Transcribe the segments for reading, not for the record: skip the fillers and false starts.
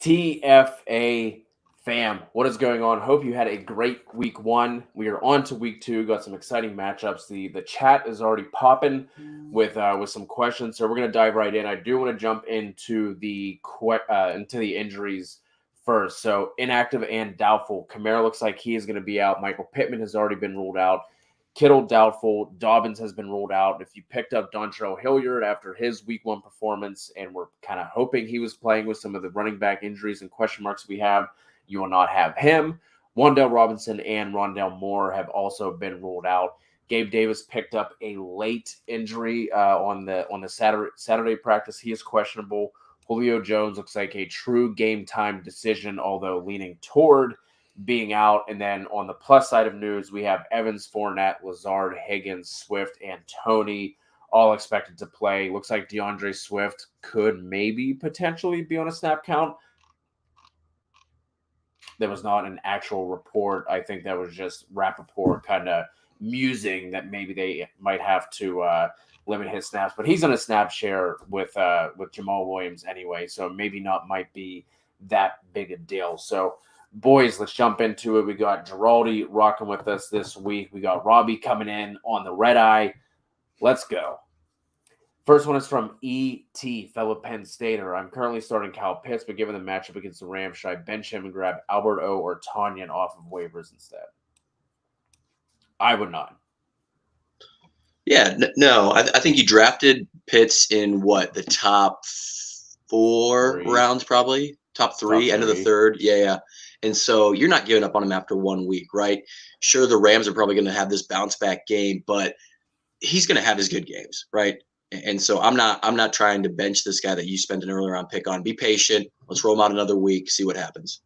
TFA fam, what is going on? Hope you had a great week one. We are on to week two. Got some exciting matchups. The chat is already popping with some questions, so we're gonna dive right in. I do want to jump into the injuries first. So inactive and doubtful. Kamara looks like he is going to be out. Michael Pittman has already been ruled out. Kittle doubtful. Dobbins has been ruled out. If you picked up Dontrell Hilliard after his week one performance and we're kind of hoping he was playing with some of the running back injuries and question marks we have, you will not have him. Wan'Dale Robinson and Rondale Moore have also been ruled out. Gabe Davis picked up a late injury on the Saturday practice. He is questionable. Julio Jones looks like a true game time decision, although leaning toward being out. And then on the plus side of news, we have Evans, Fournette, Lazard, Higgins, Swift, and Tony all expected to play. Looks like DeAndre Swift could maybe potentially be on a snap count. There was not an actual report. I think that was just Rappaport kind of musing that maybe they might have to limit his snaps. But he's on a snap share with Jamal Williams anyway, so maybe not might be that big a deal. So, boys, let's jump into it. We got Giraldi rocking with us this week. We got Robbie coming in on the red eye. Let's go. First one is from E.T., fellow Penn Stater. I'm currently starting Kyle Pitts, but given the matchup against the Rams, should I bench him and grab Albert O or Tanyan off of waivers instead? I would not. Yeah, no. I think you drafted Pitts in the top four rounds, probably top three, end of the third. Yeah. And so you're not giving up on him after 1 week, right? Sure, the Rams are probably going to have this bounce back game, but he's going to have his good games, right? And so I'm not trying to bench this guy that you spent an early round pick on. Be patient. Let's roll him out another week, see what happens.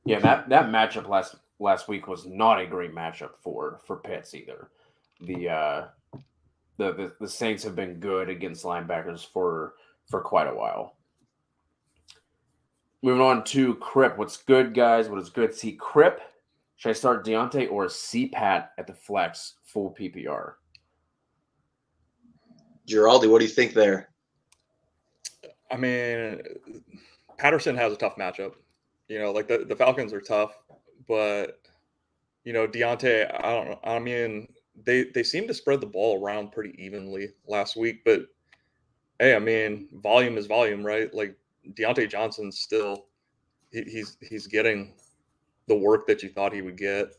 Yeah, that matchup last week was not a great matchup for Pitts either. The Saints have been good against linebackers for quite a while. Moving on to Crip. What's good, guys? What is good? See, Crip, should I start Deontay or CPAT at the flex full PPR? Giraldi, what do you think there? I mean, Patterson has a tough matchup. Like the Falcons are tough, but Deontay, I don't know. I mean, they seem to spread the ball around pretty evenly last week, but hey, I mean, volume is volume, right? Like Deontay Johnson's still he's getting the work that you thought he would get.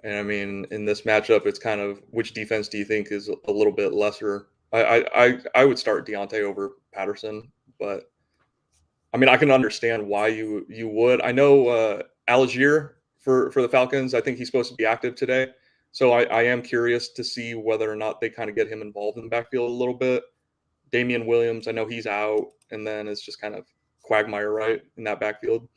And I mean, in this matchup, it's kind of which defense do you think is a little bit lesser? I would start Deontay over Patterson, but I mean, I can understand why you would. I know Algier for the Falcons, I think he's supposed to be active today. So I am curious to see whether or not they kind of get him involved in the backfield a little bit. Damian Williams, I know he's out, and then it's just kind of Quagmire, right, in that backfield.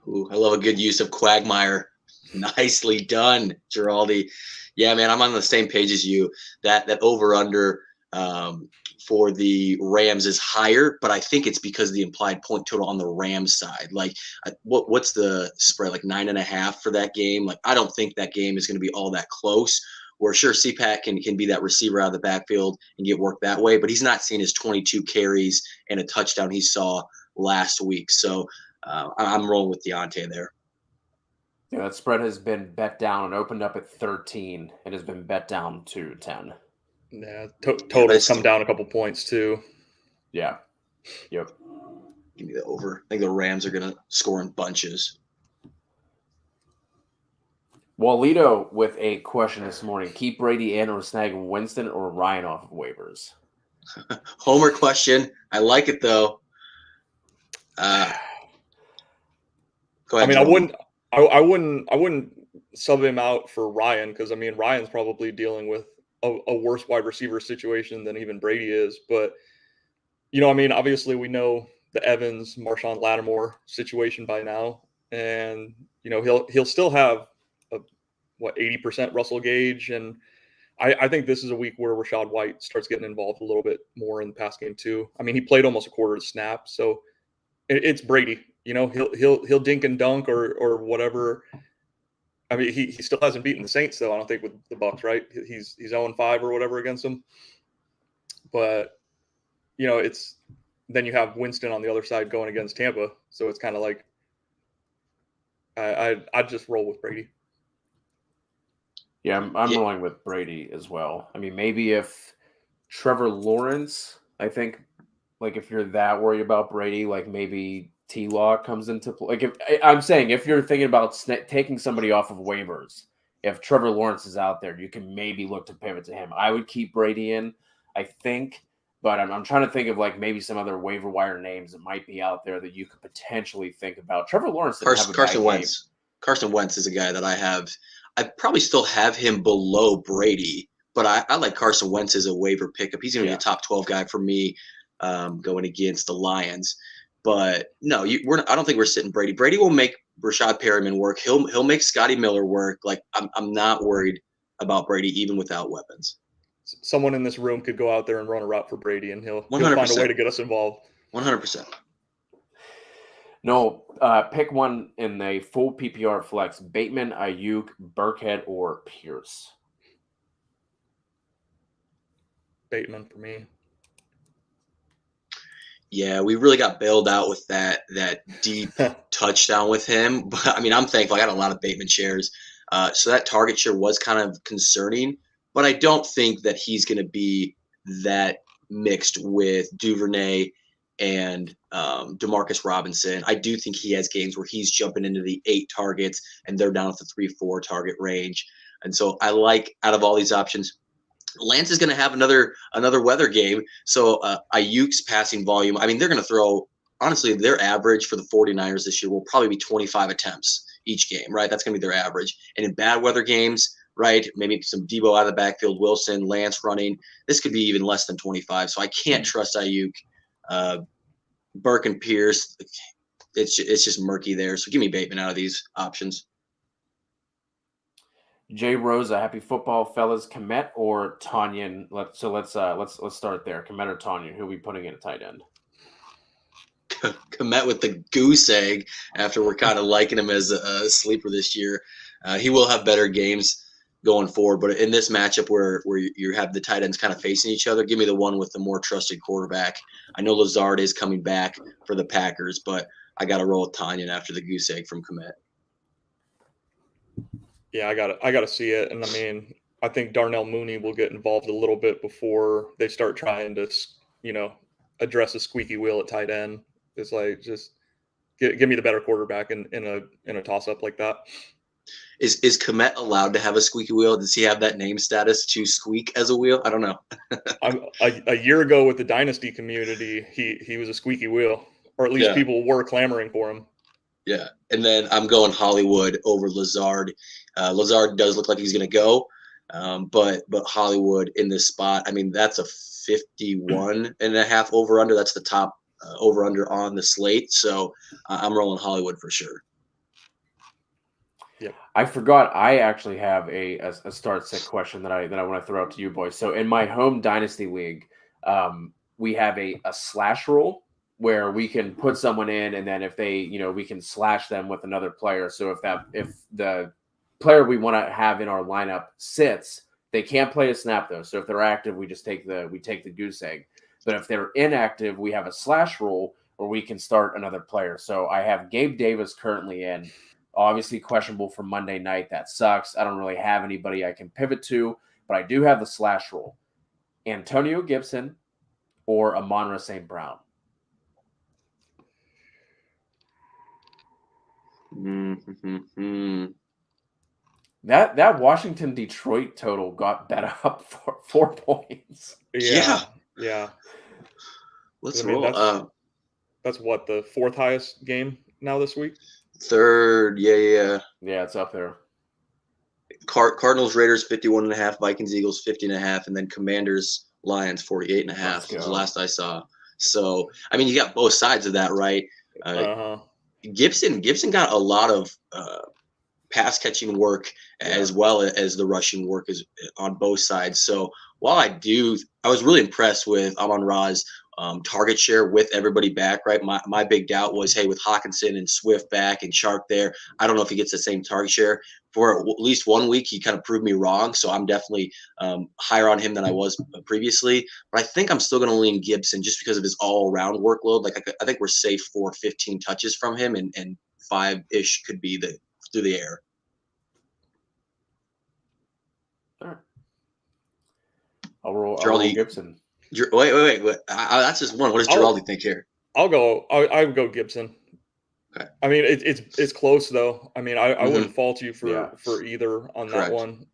Ooh, I love a good use of Quagmire. Nicely done, Giraldi. Yeah, man, I'm on the same page as you. That over-under for the Rams is higher, but I think it's because of the implied point total on the Rams side. Like, what's the spread? Like 9.5 for that game? Like, I don't think that game is going to be all that close. Where sure, CPAT can be that receiver out of the backfield and get work that way, but he's not seeing his 22 carries and a touchdown he saw last week. So I'm rolling with Deontay there. Yeah, that spread has been bet down and opened up at 13. It has been bet down to 10. Yeah, totals come down a couple points too. Yeah. Yep. Give me the over. I think the Rams are going to score in bunches. Walito with a question this morning. Keep Brady in or snag Winston or Ryan off of waivers? Homer question. I like it though. Go ahead. I mean, I wouldn't sub him out for Ryan because I mean Ryan's probably dealing with a worse wide receiver situation than even Brady is. But I mean, obviously we know the Evans, Marshawn Lattimore situation by now, and he'll still have 80% Russell Gage, and I think this is a week where Rachaad White starts getting involved a little bit more in the pass game too. I mean, he played almost a quarter of the snap, so it's Brady. He'll dink and dunk or whatever. I mean, he still hasn't beaten the Saints though. I don't think with the Bucs, right? He's 0-5 or whatever against them. But it's then you have Winston on the other side going against Tampa. So it's kind of like I'd just roll with Brady. Yeah, I'm rolling with Brady as well. I mean, maybe if Trevor Lawrence, I think, like if you're that worried about Brady, like maybe T-Law comes into play. Like I'm saying, if you're thinking about taking somebody off of waivers, if Trevor Lawrence is out there, you can maybe look to pivot to him. I would keep Brady in, I think, but I'm trying to think of like maybe some other waiver wire names that might be out there that you could potentially think about. Trevor Lawrence didn't have a Carson bad Wentz. game. Carson Wentz is a guy that I have. I probably still have him below Brady, but I like Carson Wentz as a waiver pickup. He's going to be a top 12 guy for me going against the Lions. But no, I don't think we're sitting Brady. Brady will make Rashad Perriman work. He'll make Scotty Miller work. Like I'm not worried about Brady even without weapons. Someone in this room could go out there and run a route for Brady, and he'll 100%. find a way to get us involved. 100%. No, pick one in a full PPR flex: Bateman, Ayuk, Burkhead, or Pierce. Bateman for me. Yeah, we really got bailed out with that deep touchdown with him. But I mean, I'm thankful. I got a lot of Bateman shares, so that target share was kind of concerning. But I don't think that he's going to be that mixed with Duvernay and Demarcus Robinson. I do think he has games where he's jumping into the 8 targets and they're down at the 3-4 target range. And so I like, out of all these options, Lance is going to have another weather game. So Ayuk's passing volume, I mean, they're going to throw, honestly, their average for the 49ers this year will probably be 25 attempts each game, right? That's going to be their average. And in bad weather games, right, maybe some Debo out of the backfield, Wilson, Lance running, this could be even less than 25. So I can't trust Ayuk. Burke and Pierce, it's just murky there. So give me Bateman out of these options. Jay Rosa, happy football, fellas. Komet or Tanyan? Let's start there. Komet or Tanyan? Who are we putting in a tight end? Komet with the goose egg after we're kind of liking him as a sleeper this year. He will have better games going forward, but in this matchup where you have the tight ends kind of facing each other, give me the one with the more trusted quarterback. I know Lazard is coming back for the Packers, but I got to roll with Tanyan after the goose egg from Komet. Yeah, I got to see it. And I mean, I think Darnell Mooney will get involved a little bit before they start trying to, address a squeaky wheel at tight end. It's like, just give me the better quarterback in a toss up like that. Is Komet allowed to have a squeaky wheel? Does he have that name status to squeak as a wheel? I don't know. A year ago with the dynasty community, he was a squeaky wheel, or at least people were clamoring for him. Yeah, and then I'm going Hollywood over Lazard. Lazard does look like he's going to go, but Hollywood in this spot, I mean, that's a 51.5 over-under. That's the top over-under on the slate. So I'm rolling Hollywood for sure. Yep. I forgot I actually have a start sit question that I want to throw out to you boys. So in my home dynasty league, we have a slash rule where we can put someone in, and then if they, we can slash them with another player. So if the player we want to have in our lineup sits, they can't play a snap though. So if they're active, we just take the goose egg. But if they're inactive, we have a slash rule where we can start another player. So I have Gabe Davis currently in. Obviously questionable for Monday night. That sucks. I don't really have anybody I can pivot to, but I do have the slash rule. Antonio Gibson or Amon-Ra St. Brown. Mm-hmm. That Washington Detroit total got bet up for 4 points. Yeah. Let's roll. That's what, the 4th highest game now this week? 3rd. Yeah, it's up there. Cardinals Raiders 51.5, Vikings Eagles 50.5, and then Commanders Lions 48.5 was the last I saw. So I mean, you got both sides of that, right? Gibson got a lot of pass catching work as well as the rushing work is on both sides. So while I was really impressed with Amon-Ra's target share with everybody back, right? My big doubt was, hey, with Hawkinson and Swift back and Sharp there, I don't know if he gets the same target share. for at least 1 week, he kind of proved me wrong. So I'm definitely higher on him than I was previously. But I think I'm still going to lean Gibson just because of his all-around workload. Like I think we're safe for 15 touches from him, and 5-ish could be through the air. All right. I'll roll Gibson. Wait. That's just one. What does Giraldi think here? I would go Gibson. Okay. I mean, it's close though. I mean, I wouldn't fault you for either on Correct. that one,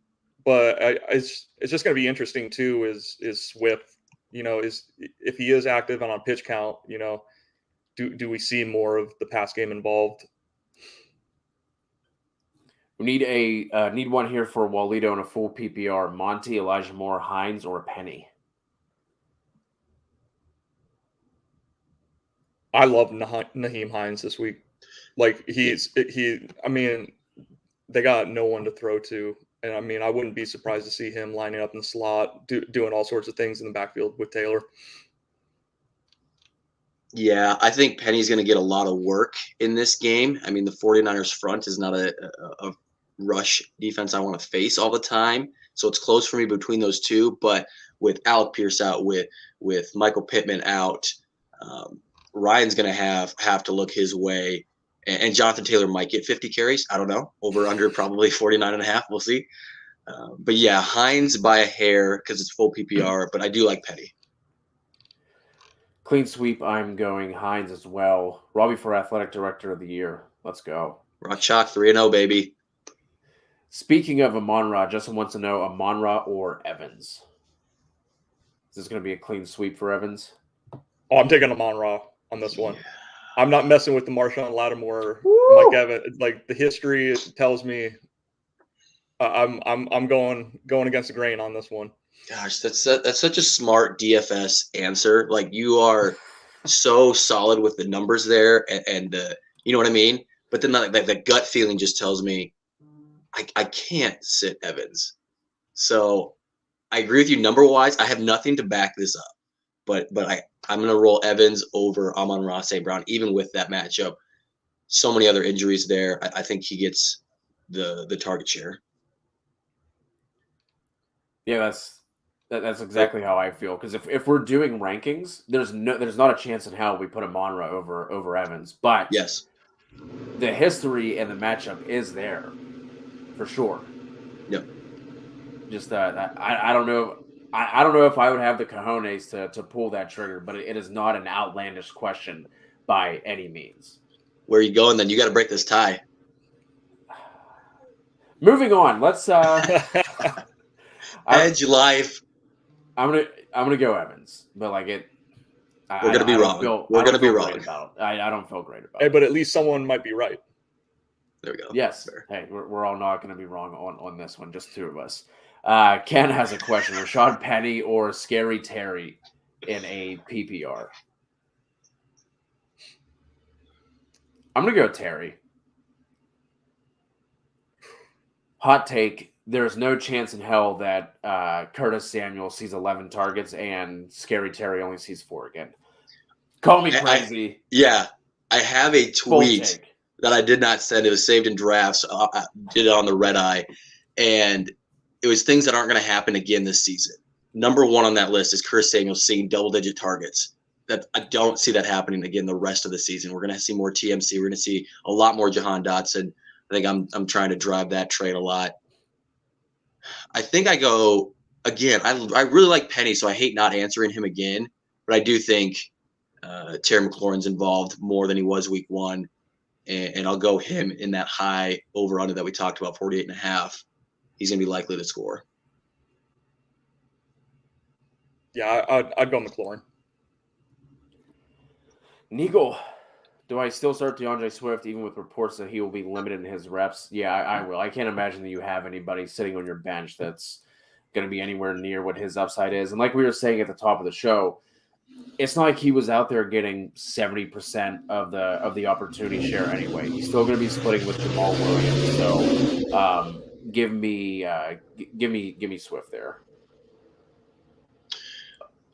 but it's just going to be interesting too. Is Swift? If he is active and on pitch count, do we see more of the pass game involved? We need one here for Walito in a full PPR. Monty, Elijah Moore, Hines, or Penny. I love Naheem Hines this week. Like I mean, they got no one to throw to. And I mean, I wouldn't be surprised to see him lining up in the slot, doing all sorts of things in the backfield with Taylor. Yeah, I think Penny's going to get a lot of work in this game. I mean, the 49ers front is not a rush defense I want to face all the time. So it's close for me between those two. But with Alec Pierce out, with Michael Pittman out, Ryan's going to have to look his way. And Jonathan Taylor might get 50 carries. I don't know. Over, under, probably 49.5. We'll see. But yeah, Hines by a hair because it's full PPR. But I do like Penny. Clean sweep. I'm going Hines as well. Robbie for Athletic Director of the Year. Let's go. Rock Chalk 3-0, baby. Speaking of Amon-Ra, Justin wants to know Amon-Ra or Evans. Is this going to be a clean sweep for Evans? Oh, I'm taking Amon-Ra on this one. I'm not messing with the Marshawn Lattimore, Woo! Mike Evans. Like the history tells me, I'm going against the grain on this one. Gosh, that's such a smart DFS answer. Like you are so solid with the numbers there, and you know what I mean. But then the gut feeling just tells me I can't sit Evans. So I agree with you number wise. I have nothing to back this up, but I'm gonna roll Evans over Amon-Ra St. Brown, even with that matchup. So many other injuries there. I think he gets the target share. Yeah, that's exactly how I feel. Because if we're doing rankings, there's not a chance in hell we put Amon-Ra over Evans. But yes, the history and the matchup is there for sure. Yep. Just I don't know. I don't know if I would have the cojones to pull that trigger, but it is not an outlandish question by any means. Where are you going then? You got to break this tie. Moving on. Let's Edge life. I'm gonna go Evans, but like it. We're gonna be wrong. We're gonna be wrong. I don't feel great about it. Hey, but at least someone might be right. There we go. Yes. Fair. Hey, we're all not gonna be wrong on this one. Just two of us. Ken has a question: Rashad Penny or Scary Terry in a PPR? I'm gonna go Terry. Hot take. There's no chance in hell that Curtis Samuel sees 11 targets and Scary Terry only sees 4 again. Call me crazy. I have a tweet that I did not send. It was saved in drafts. I did it on the red eye. And it was things that aren't going to happen again this season. Number 1 on that list is Curtis Samuel seeing double-digit targets. That I don't see that happening again the rest of the season. We're going to see more TMC. We're going to see a lot more Jahan Dotson. I think I'm trying to drive that trade a lot. I think I go again. I really like Penny, so I hate not answering him again. But I do think Terry McLaurin's involved more than he was week 1, and I'll go him in that high over under that we talked about, 48.5. He's going to be likely to score. Yeah, I'd go McLaurin. Neagle, do I still start DeAndre Swift even with reports that he will be limited in his reps? Yeah, I will. I can't imagine that you have anybody sitting on your bench that's going to be anywhere near what his upside is. And like we were saying at the top of the show, it's not like he was out there getting 70% of the opportunity share anyway. He's still going to be splitting with Jamal Williams. So give me Swift there.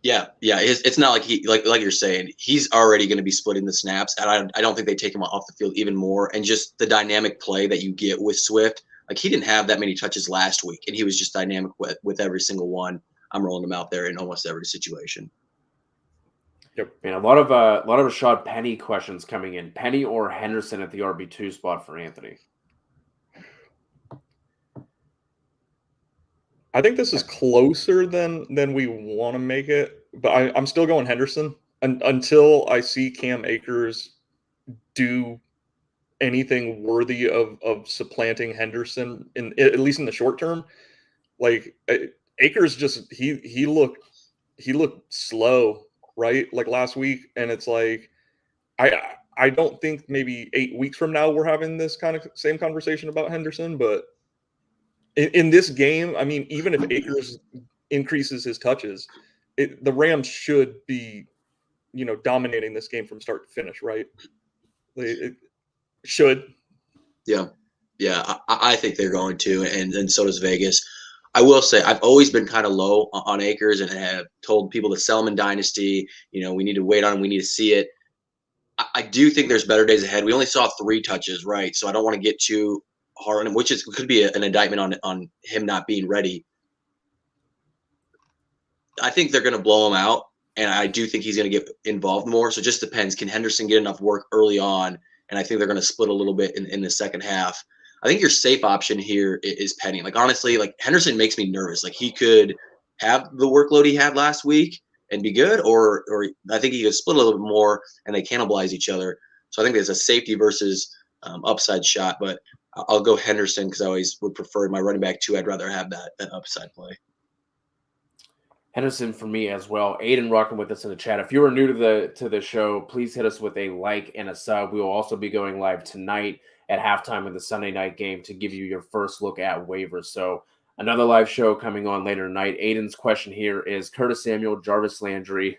Yeah. It's not like he like you're saying, he's already going to be splitting the snaps, and I don't think they take him off the field even more. And just the dynamic play that you get with Swift, Like he didn't have that many touches last week, and he was just dynamic with every single one. I'm rolling him out there in almost every situation. Yep. Man, a lot of Rashad Penny questions coming in. Penny or Henderson at the RB2 spot for Anthony? I think this is closer than we want to make it, but I'm still going Henderson until I see Cam Akers do anything worthy of supplanting Henderson at least in the short term. Like Akers just he looked slow, right? Like last week, and it's like I don't think maybe 8 weeks from now we're having this kind of same conversation about Henderson, but in this game, I mean, even if Akers increases his touches, the Rams should be, dominating this game from start to finish, right? It should. Yeah. I think they're going to, and so does Vegas. I will say I've always been kind of low on Akers and have told people to sell him in Dynasty. We need to wait on him. We need to see it. I do think there's better days ahead. We only saw 3 touches, right? So I don't want to get too hard on him, which could be an indictment on him not being ready. I think they're going to blow him out, and I do think he's going to get involved more. So it just depends. Can Henderson get enough work early on? And I think they're going to split a little bit in the second half. I think your safe option here is Penny. Like, honestly, like Henderson makes me nervous. Like, he could have the workload he had last week and be good, or I think he could split a little bit more and they cannibalize each other. So I think there's a safety versus upside shot, but I'll go Henderson because I always would prefer my running back 2. I'd rather have that upside play. Henderson for me as well. Aiden rocking with us in the chat. If you are new to the show, please hit us with a like and a sub. We will also be going live tonight at halftime of the Sunday night game to give you your first look at waivers. So another live show coming on later tonight. Aiden's question here is Curtis Samuel, Jarvis Landry.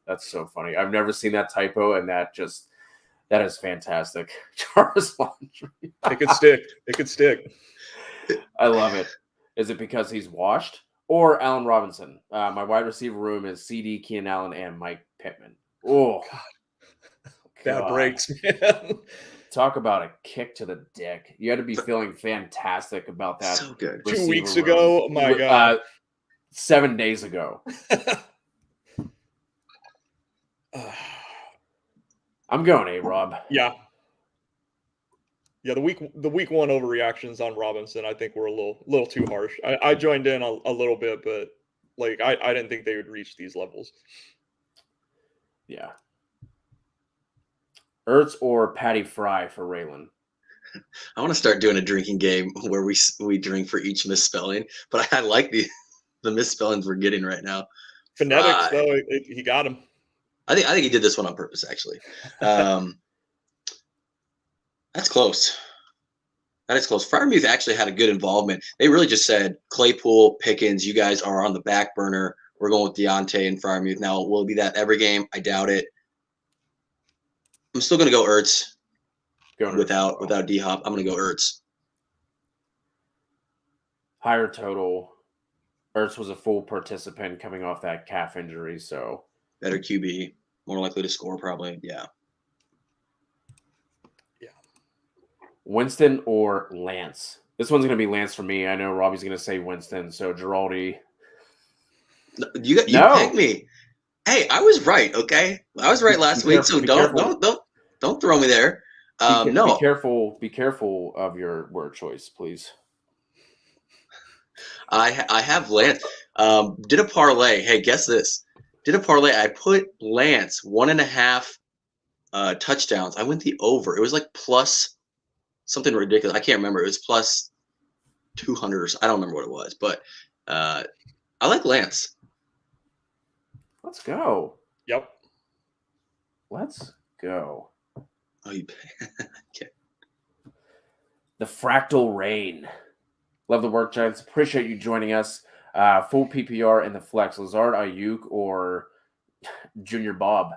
That's so funny. I've never seen that typo, and that is fantastic. Jarvis Landry. It could stick. It could stick. I love it. Is it because he's washed? Or Allen Robinson. My wide receiver room is CD, Keenan Allen, and Mike Pittman. Oh, Bad breaks, man. Talk about a kick to the dick. You had to be feeling fantastic about that. So good. 2 weeks ago, oh my God. 7 days ago. I'm going A-Rob. Yeah. Yeah, the week 1 overreactions on Robinson, I think were a little too harsh. I joined in a little bit, but like I didn't think they would reach these levels. Yeah. Ertz or Patty Fry for Raylan? I want to start doing a drinking game where we drink for each misspelling, but I like the misspellings we're getting right now. Phonetics, though, he got him. I think he did this one on purpose, actually. That's close. That is close. Freiermuth actually had a good involvement. They really just said, Claypool, Pickens, you guys are on the back burner. We're going with Deontay and Freiermuth. Now, will it be that every game? I doubt it. I'm still going to go Ertz without D-Hop. I'm going to go Ertz. Higher total. Ertz was a full participant coming off that calf injury, so. Better QB. More likely to score, probably. Yeah. Winston or Lance? This one's going to be Lance for me. I know Robbie's going to say Winston, so Giraldi. You pegged me. Hey, I was right, okay? I was right last week, so don't throw me there. No. Be careful of your word choice, please. I have Lance. Did a parlay. Hey, guess this. Did a parlay. I put Lance 1.5 touchdowns. I went the over. It was like plus something ridiculous. I can't remember. It was plus 200 or so. I don't remember what it was, but I like Lance. Let's go. Yep. Let's go. Oh, you okay. The Fractal Rain. Love the work, Giants. Appreciate you joining us. Full PPR in the flex. Lazard, Ayuk, or Junior Bob?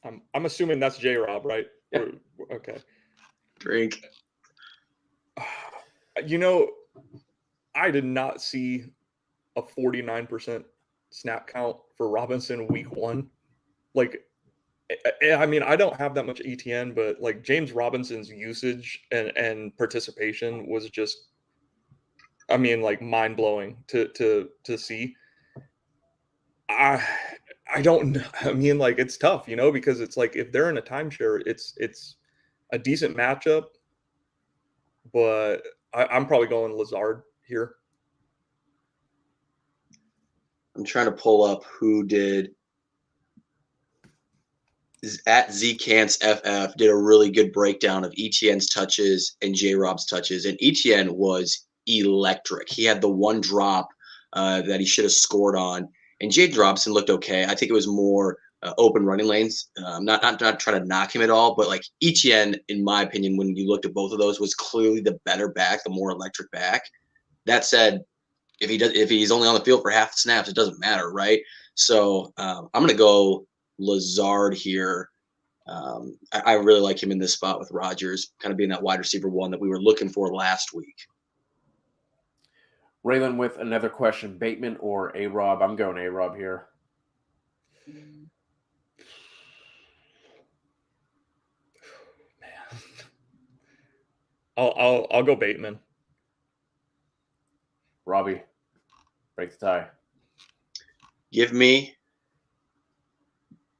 I'm assuming that's J-Rob, right? Yeah. Okay. Drink. I did not see a 49% snap count for Robinson week 1. Like, I mean, I don't have that much ETN, but like James Robinson's usage and participation was just, I mean, like mind blowing to see. I I don't know. I mean, like it's tough, because it's like if they're in a timeshare, it's a decent matchup, but I'm probably going Lazard here. I'm trying to pull up who did. At Zcants FF did a really good breakdown of ETN's touches and J Rob's touches, and ETN was electric. He had the one drop that he should have scored on, and Jade Robson looked okay. I think it was more open running lanes. Not trying to knock him at all, but like ETN, in my opinion, when you looked at both of those, was clearly the better back, the more electric back. That said, if he's only on the field for half the snaps, it doesn't matter, right? So I'm gonna go Lazard here. I really like him in this spot with Rodgers, kind of being that wide receiver one that we were looking for last week. Raylan with another question: Bateman or A-Rob? I'm going A-Rob here. Man, I'll go Bateman. Robbie, break the tie. Give me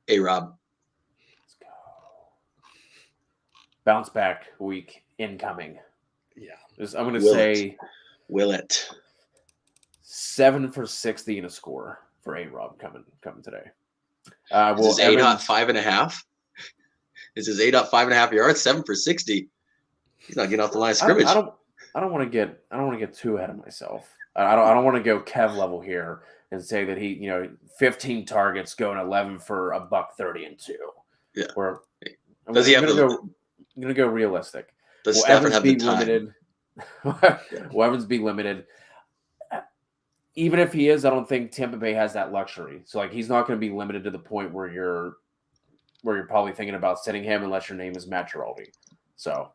A-Rob. Let's go. Bounce back week incoming. Yeah. I'm going to say Will it? 7 for 60 in a score for A-Rob coming today. Is his A-Dot 5.5? Is his A-Dot 5.5 yards? 7 for 60. He's not getting off the line of scrimmage. I don't want to get too ahead of myself. I don't want to go Kev level here and say that he, 15 targets going 11 for $130 and 2. Yeah. I'm gonna go realistic. Does Stafford have the time? Limited? Will Evans be limited? Even if he is, I don't think Tampa Bay has that luxury. So like he's not going to be limited to the point where you're probably thinking about sitting him unless your name is Matt Giraldi. So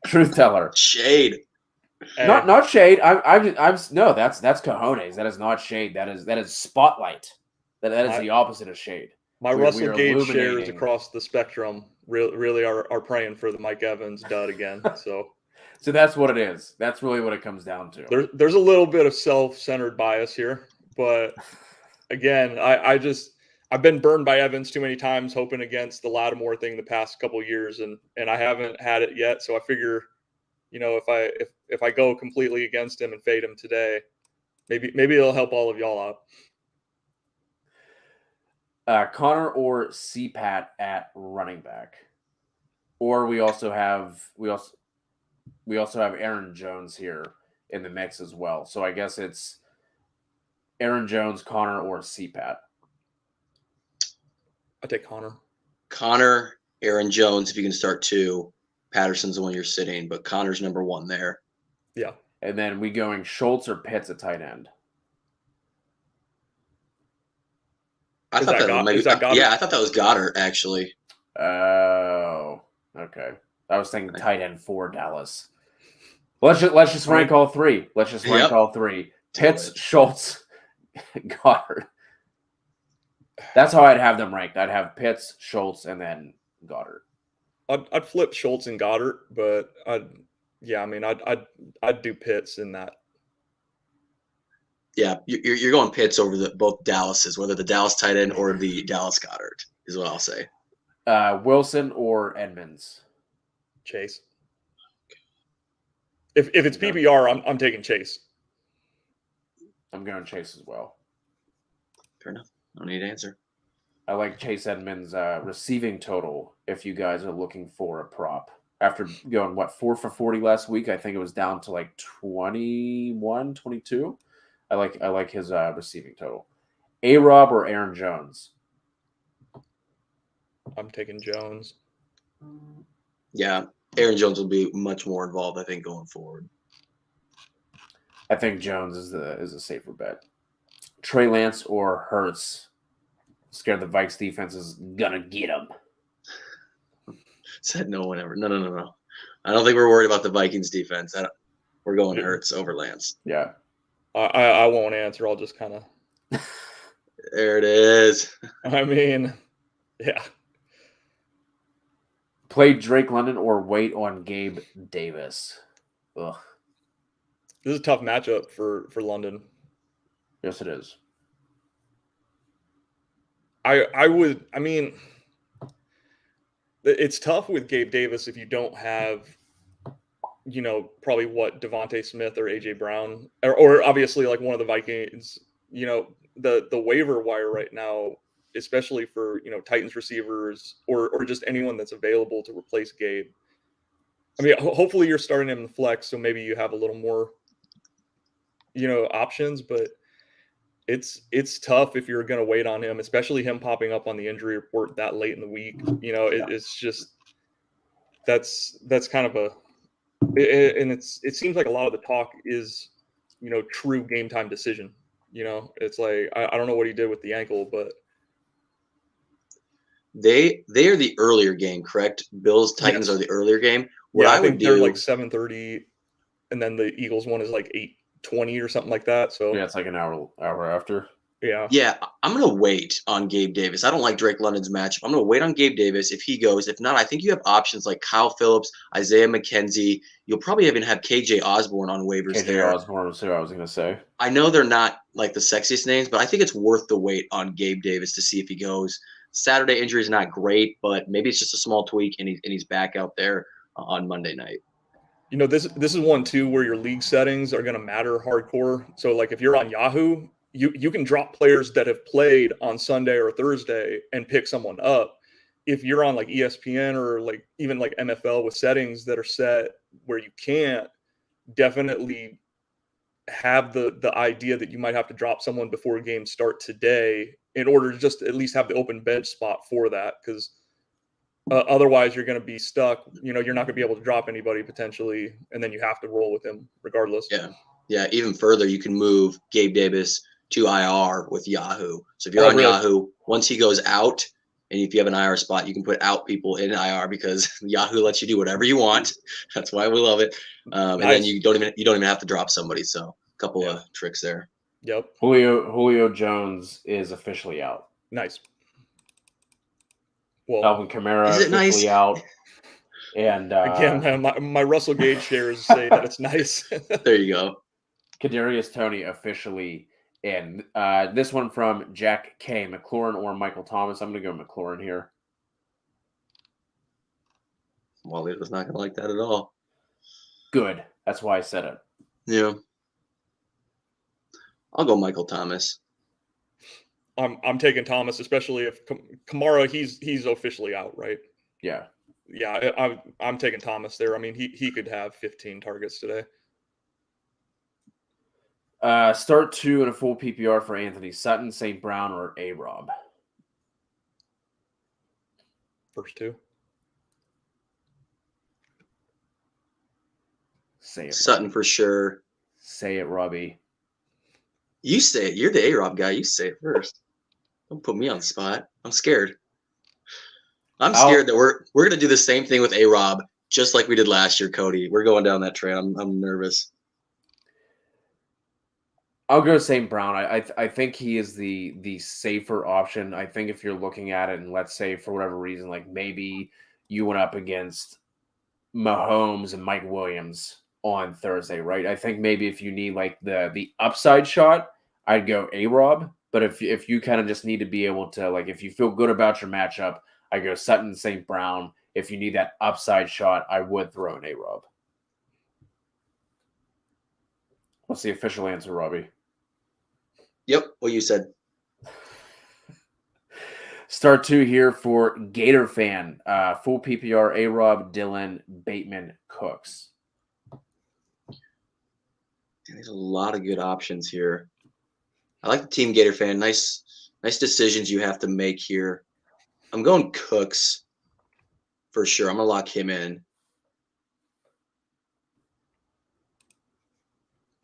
truth teller. Shade. Not shade. I'm no, that's cojones. That is not shade. That is spotlight. That is the opposite of shade. My Russell Gage shares across the spectrum really are praying for the Mike Evans dud again. So that's what it is. That's really what it comes down to. There's a little bit of self-centered bias here, but again, I've been burned by Evans too many times, hoping against the Lattimore thing the past couple of years, and I haven't had it yet. So I figure, if I go completely against him and fade him today, maybe it'll help all of y'all out. Connor or CPAT at running back, or we also have Aaron Jones here in the mix as well. So I guess it's Aaron Jones, Connor, or CPAT. I take Connor. Connor, Aaron Jones, if you can start 2. Patterson's the one you're sitting, but Connor's number 1 there. Yeah. And then we going Schultz or Pitts at tight end? I thought that was Goddard, actually. Oh, okay. I was thinking tight end for Dallas. Let's just rank all 3. Let's just rank all 3. Pitts, Schultz, Goddard. That's how I'd have them ranked. I'd have Pitts, Schultz, and then Goddard. I'd flip Schultz and Goddard, but I'd do Pitts in that. Yeah, you're going Pitts over both Dallases, whether the Dallas tight end or the Dallas Goddard is what I'll say. Wilson or Edmonds? Chase. If it's PPR, I'm taking Chase. I'm going Chase as well. Fair enough. I don't need an answer. I like Chase Edmonds' receiving total if you guys are looking for a prop. After going, 4 for 40 last week, I think it was down to like 21, 22. I like his receiving total. A-Rob or Aaron Jones? I'm taking Jones. Yeah, Aaron Jones will be much more involved, I think, going forward. I think Jones is a safer bet. Trey Lance or Hurts? Scared the Vikes defense is gonna get him. Said no one ever. No. I don't think we're worried about the Vikings defense. We're going Hurts over Lance. Yeah. I won't answer. I'll just kind of. There it is. I mean, Yeah. Play Drake London or wait on Gabe Davis. Ugh. This is a tough matchup for London. Yes, it is. I mean, it's tough with Gabe Davis if you don't have, probably what Devontae Smith or AJ Brown or obviously like one of the Vikings. The waiver wire right now, especially for Titans receivers or just anyone that's available to replace Gabe. I mean, hopefully you're starting him in the flex, so maybe you have a little more, options, but it's tough if you're going to wait on him, especially him popping up on the injury report that late in the week. It's just that's kind of and it seems like a lot of the talk is true game time decision. It's like I don't know what he did with the ankle, but They are the earlier game, correct? Bills Titans yes. are the earlier game. What Yeah, I I would think they're do, like 7:30, and then the Eagles one is like 8:20 or something like that. So Yeah, it's like an hour after. yeah, yeah, I'm gonna wait on Gabe Davis. I don't like Drake London's matchup. I'm gonna wait on Gabe Davis if he goes. If not, I think you have options like Kyle Phillips, Isaiah McKenzie. You'll probably even have KJ Osborne on waivers KJ there. Osborne was who I was going to say. I know they're not like the sexiest names, but I think it's worth the wait on Gabe Davis to see if he goes. Saturday injury is not great, but maybe it's just a small tweak, and he's back out there on Monday night. this is one too where your league settings are going to matter hardcore. So like if you're on Yahoo, you can drop players that have played on Sunday or Thursday and pick someone up. If you're on like ESPN or like even like NFL with settings that are set where you can't, definitely have the idea that you might have to drop someone before games start today in order to just at least have the open bench spot for that, because otherwise you're going to be stuck. You're not going to be able to drop anybody potentially, and then you have to roll with him regardless. Yeah. Even further, you can move Gabe Davis to IR with Yahoo. So if you're on really? Yahoo, once he goes out, and if you have an IR spot, you can put out people in IR because Yahoo lets you do whatever you want. That's why we love it. And then you don't even have to drop somebody. So a couple of tricks there. Yep. Julio Jones is officially out. Nice. Well, Alvin Kamara is it officially nice? out. And again, my Russell Gage shares say that it's nice. There you go. Kadarius Toney officially in. This one from Jack K. McLaurin or Michael Thomas. I'm going to go McLaurin here. Wally was not going to like that at all. Good. That's why I said it. Yeah. I'll go Michael Thomas. I'm taking Thomas, especially if Kamara he's officially out, right? Yeah. Yeah, I'm taking Thomas there. I mean, he could have 15 targets today. Start 2 in a full PPR for Anthony Sutton, St. Brown, or A-Rob. First 2. Say it, Sutton Robbie. for sure. Say it, Robbie. You say it. You're the A-Rob guy. You say it first. Don't put me on the spot. I'm scared. I'm scared that we're going to do the same thing with A-Rob, just like we did last year, Cody. We're going down that train. I'm nervous. I'll go St. Brown. I think he is the safer option. I think if you're looking at it, and let's say for whatever reason, like maybe you went up against Mahomes and Mike Williams on Thursday, right? I think maybe if you need like the upside shot, I'd go A-Rob. But if you kind of just need to be able to, like, if you feel good about your matchup, I go Sutton, St. Brown. If you need that upside shot, I would throw an A-Rob. What's the official answer, Robbie? Yep, what you said. Start 2 here for Gator fan. Full PPR, A-Rob, Dillon, Bateman, Cooks. There's a lot of good options here. I like the team Gator fan. Nice decisions you have to make here. I'm going Cooks for sure. I'm going to lock him in.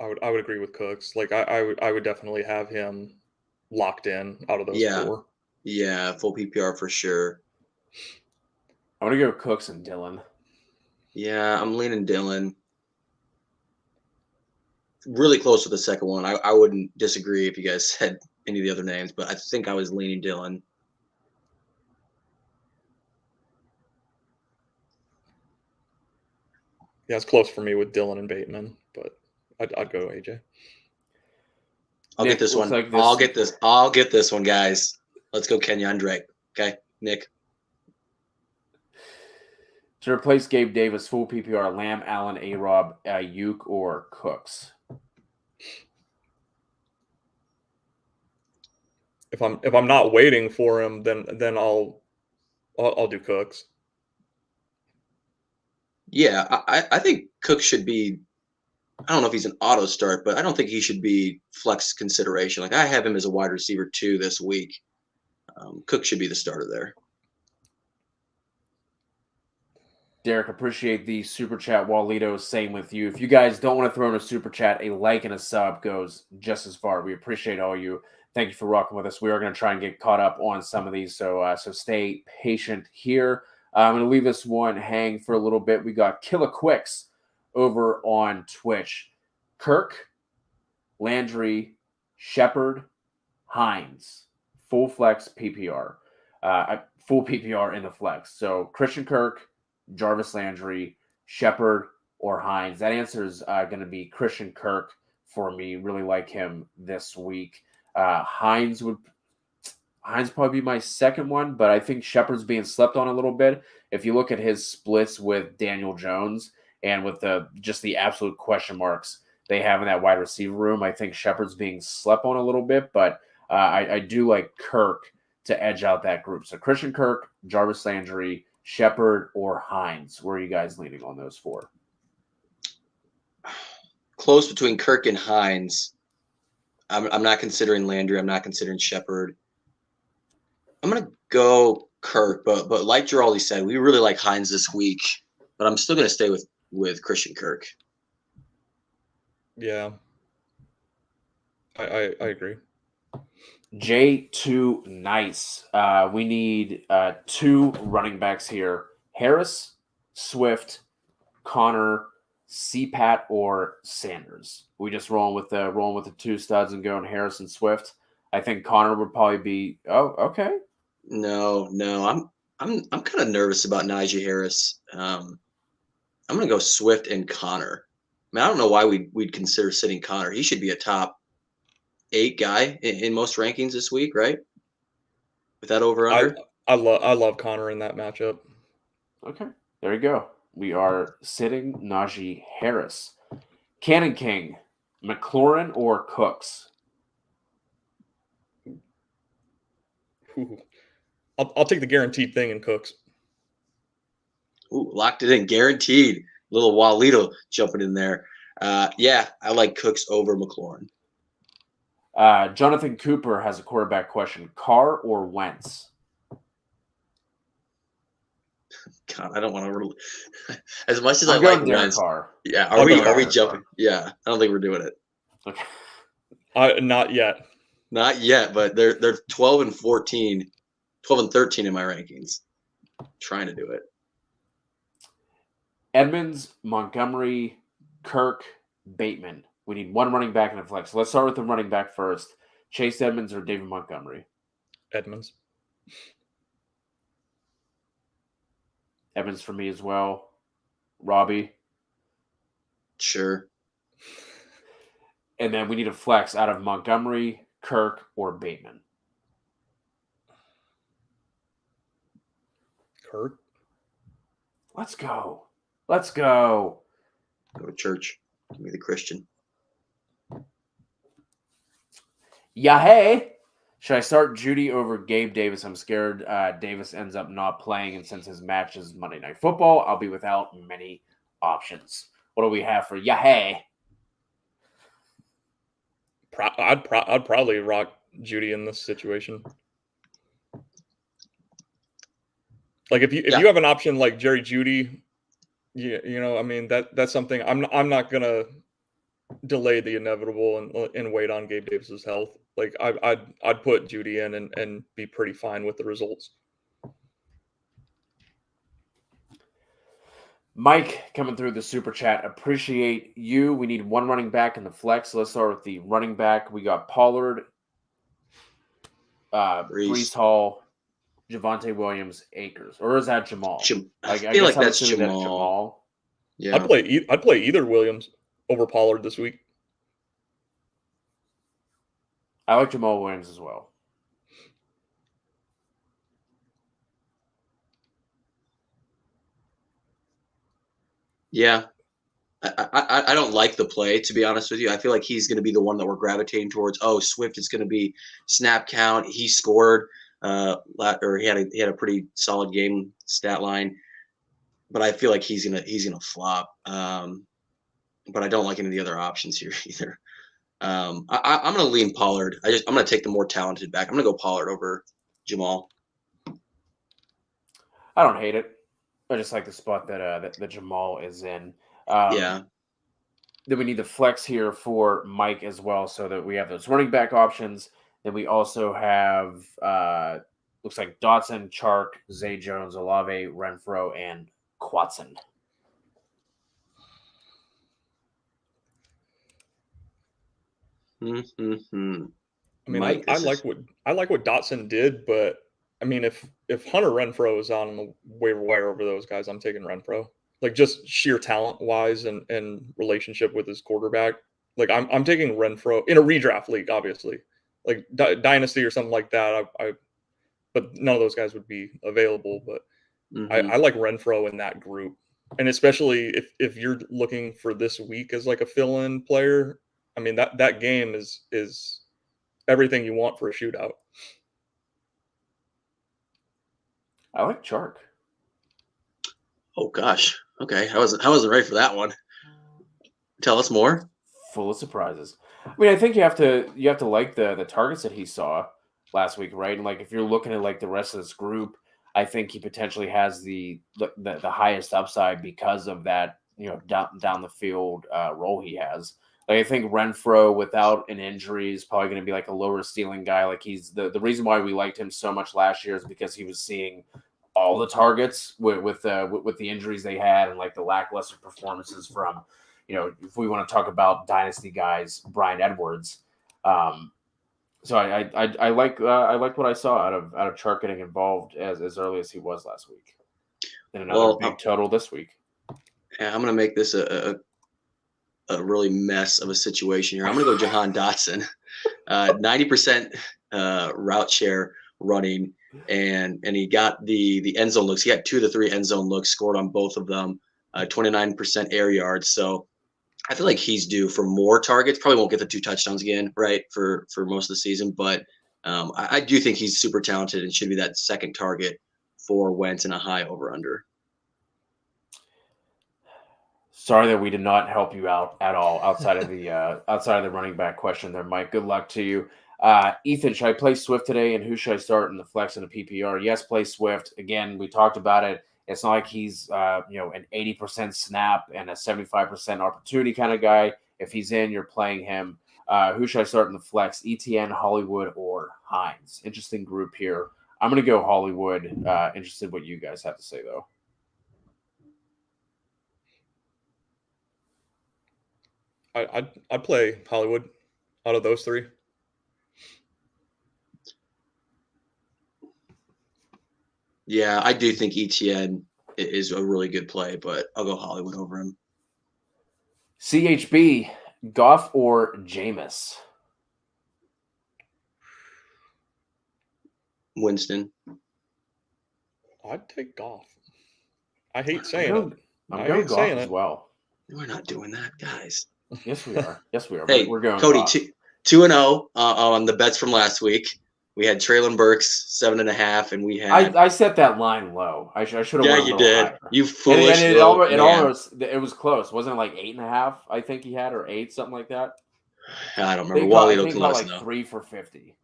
I would agree with Cooks. Like I would definitely have him locked in out of those 4. Yeah, full PPR for sure. I'm going to go Cooks and Dillon. Yeah, I'm leaning Dillon. Really close to the second one. I wouldn't disagree if you guys said any of the other names, but I think I was leaning Dillon. Yeah, it's close for me with Dylan and Bateman, but I'd go AJ. I'll Nick, get this looks one. like this- I'll get this. I'll get this one, guys. Let's go Kenyon Drake. Okay, Nick. To replace Gabe Davis, full PPR, Lamb, Allen, A-Rob, Ayuk, or Cooks. If I'm not waiting for him, then I'll do Cooks. Yeah, I think Cook should be. I don't know if he's an auto start, but I don't think he should be flex consideration. Like I have him as a wide receiver 2 this week. Cook should be the starter there. Derek, appreciate the super chat. Walito, same with you. If you guys don't want to throw in a super chat, a like and a sub goes just as far. We appreciate all you. Thank you for rocking with us. We are going to try and get caught up on some of these, so stay patient here. I'm going to leave this one hang for a little bit. We got Killa Quicks over on Twitch. Kirk, Landry, Shepard, Hines, full flex PPR. Full PPR in the flex. So Christian Kirk, Jarvis Landry, Shepard, or Hines. That answer is going to be Christian Kirk for me. Really like him this week. Hines probably be my second one, but I think Shepard's being slept on a little bit. If you look at his splits with Daniel Jones and with just the absolute question marks they have in that wide receiver room, I think Shepard's being slept on a little bit, but I do like Kirk to edge out that group. So Christian Kirk, Jarvis Landry, Shepard, or Hines. Where are you guys leaning on those four? Close between Kirk and Hines. I'm not considering Landry. I'm not considering Shepard. I'm gonna go Kirk, but like Giraldi said, we really like Hines this week. But I'm still gonna stay with Christian Kirk. Yeah, I agree. J2 nice. We need 2 running backs here. Harris, Swift, Connor, CPAT, or Sanders. We just rolling with the 2 studs and going Harris and Swift. I think Connor would probably be. Oh, okay. No, I'm kind of nervous about Najee Harris. I'm gonna go Swift and Connor. I mean, I don't know why we'd consider sitting Connor. He should be a top 8 guy in most rankings this week, right? With that over under. I love Connor in that matchup. Okay, there you go. We are sitting Najee Harris. Cannon King, McLaurin or Cooks? Ooh. I'll take the guaranteed thing in Cooks. Ooh, locked it in, guaranteed. Little Walito jumping in there. Yeah, I like Cooks over McLaurin. Jonathan Cooper has a quarterback question. Carr or Wentz? God, I don't want to. As much as I'm I like going Derek Wentz, Carr. yeah. I'll Are we go jumping? Carr. Yeah, I don't think we're doing it. Okay. Not yet. Not yet, but they're 12 and 14, 12 and 13 in my rankings. Trying to do it. Edmonds, Montgomery, Kirk, Bateman. We need 1 running back in a flex. Let's start with the running back first. Chase Edmonds or David Montgomery? Edmonds. Edmonds for me as well. Robbie. Sure. And then we need a flex out of Montgomery, Kirk, or Bateman. Kirk. Let's go. Let's go. Go to church. Give me the Christian. Yeah, hey. Should I start Judy over Gabe Davis? I'm scared Davis ends up not playing, and since his match is Monday Night Football, I'll be without many options. What do we have for yeah, hey? I'd probably rock Judy in this situation. Like if you have an option like Jerry Judy, you know, I mean that's something I'm not gonna delay the inevitable and wait on Gabe Davis's health. Like I'd put Judy in and be pretty fine with the results. Mike coming through the super chat. Appreciate you. We need 1 running back in the flex. Let's start with the running back. We got Pollard, Brees Hall, Javonte Williams, Akers. Or is that Jamal? I feel like that's Jamal. Yeah. I'd play either Williams over Pollard this week. I like Jamal Williams as well. Yeah. I don't like the play, to be honest with you. I feel like he's going to be the one that we're gravitating towards. Oh, Swift is going to be snap count. He scored, or he had a pretty solid game stat line, but I feel like he's gonna flop. But I don't like any of the other options here either. I'm going to lean Pollard. I'm going to take the more talented back. I'm going to go Pollard over Jamal. I don't hate it. I just like the spot that Jamal is in. Yeah. Then we need the flex here for Mike as well, so that we have those running back options. Then we also have looks like Dotson, Chark, Zay Jones, Olave, Renfro, and Quatson. Mm-hmm. I mean, Mike, I like what Dotson did, but I mean, if Hunter Renfro is on the waiver wire over those guys, I'm taking Renfro. Like just sheer talent wise and relationship with his quarterback. Like I'm taking Renfro in a redraft league, obviously, like dynasty or something like that. But none of those guys would be available. But I like Renfro in that group, and especially if you're looking for this week as like a fill-in player. I mean that game is everything you want for a shootout. I like Chark. Oh gosh. Okay, I wasn't ready for that one. Tell us more. Full of surprises. I mean, I think you have to like the targets that he saw last week, right? And like if you're looking at like the rest of this group, I think he potentially has the highest upside because of that, down the field role he has. Like I think Renfro without an injury is probably going to be like a lower ceiling guy. Like he's the reason why we liked him so much last year is because he was seeing all the targets with the injuries they had and like the lackluster performances from, if we want to talk about dynasty guys, Brian Edwards. So I like what I saw out of Chark getting involved as early as he was last week. And another big total this week. Yeah, I'm going to make this a really mess of a situation here. I'm going to go Jahan Dotson, 90% route share running, and he got the end zone looks. He had 2 of the 3 end zone looks, scored on both of them, 29% air yards. So I feel like he's due for more targets. Probably won't get the 2 touchdowns again, right, for most of the season. But I do think he's super talented and should be that second target for Wentz in a high over-under. Sorry that we did not help you out at all outside of the running back question there, Mike. Good luck to you. Ethan, should I play Swift today, and who should I start in the flex and the PPR? Yes, play Swift. Again, we talked about it. It's not like he's an 80% snap and a 75% opportunity kind of guy. If he's in, you're playing him. Who should I start in the flex? ETN, Hollywood, or Hines? Interesting group here. I'm going to go Hollywood. Interested what you guys have to say, though. I'd play Hollywood out of those 3. Yeah, I do think ETN is a really good play, but I'll go Hollywood over him. CHB, Goff or Jameis? Winston. I'd take Goff. I hate saying it. I'm going Goff as well. We're not doing that, guys. Yes, we are. Yes, we are. Hey, we're going Cody, Goff. 2-0 on the bets from last week. We had Traylon Burks 7.5, and we had. I set that line low. I should have. Yeah, you did. Higher. You foolish. And it was close. Wasn't it like 8.5? I think he had, or 8, something like that. I don't remember. Wally can let us know. 3 for 50.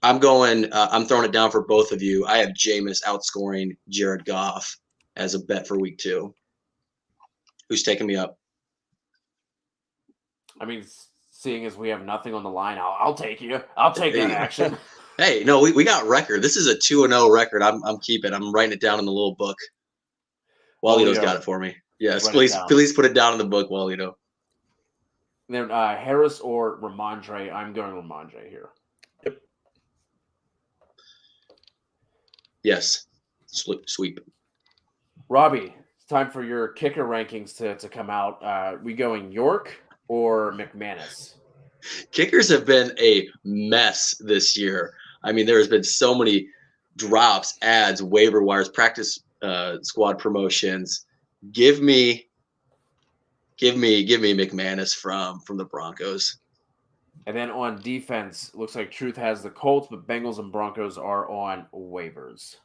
I'm going. I'm throwing it down for both of you. I have Jameis outscoring Jared Goff as a bet for week 2. Who's taking me up? I mean, seeing as we have nothing on the line, I'll take you. I'll take that action. Hey, no, we got record. This is a 2-0 record. I'm keeping. I'm writing it down in the little book. Walito's got it for me. Yes, please put it down in the book, Walito. Then Harris or Ramondre. I'm going Ramondre here. Yep. Yes. Sweep. Robbie, it's time for your kicker rankings to come out. We going York or McManus? Kickers have been a mess this year. I mean, there has been so many drops, ads, waiver wires, practice squad promotions. Give me McManus from the Broncos. And then on defense, looks like Truth has the Colts, but Bengals and Broncos are on waivers.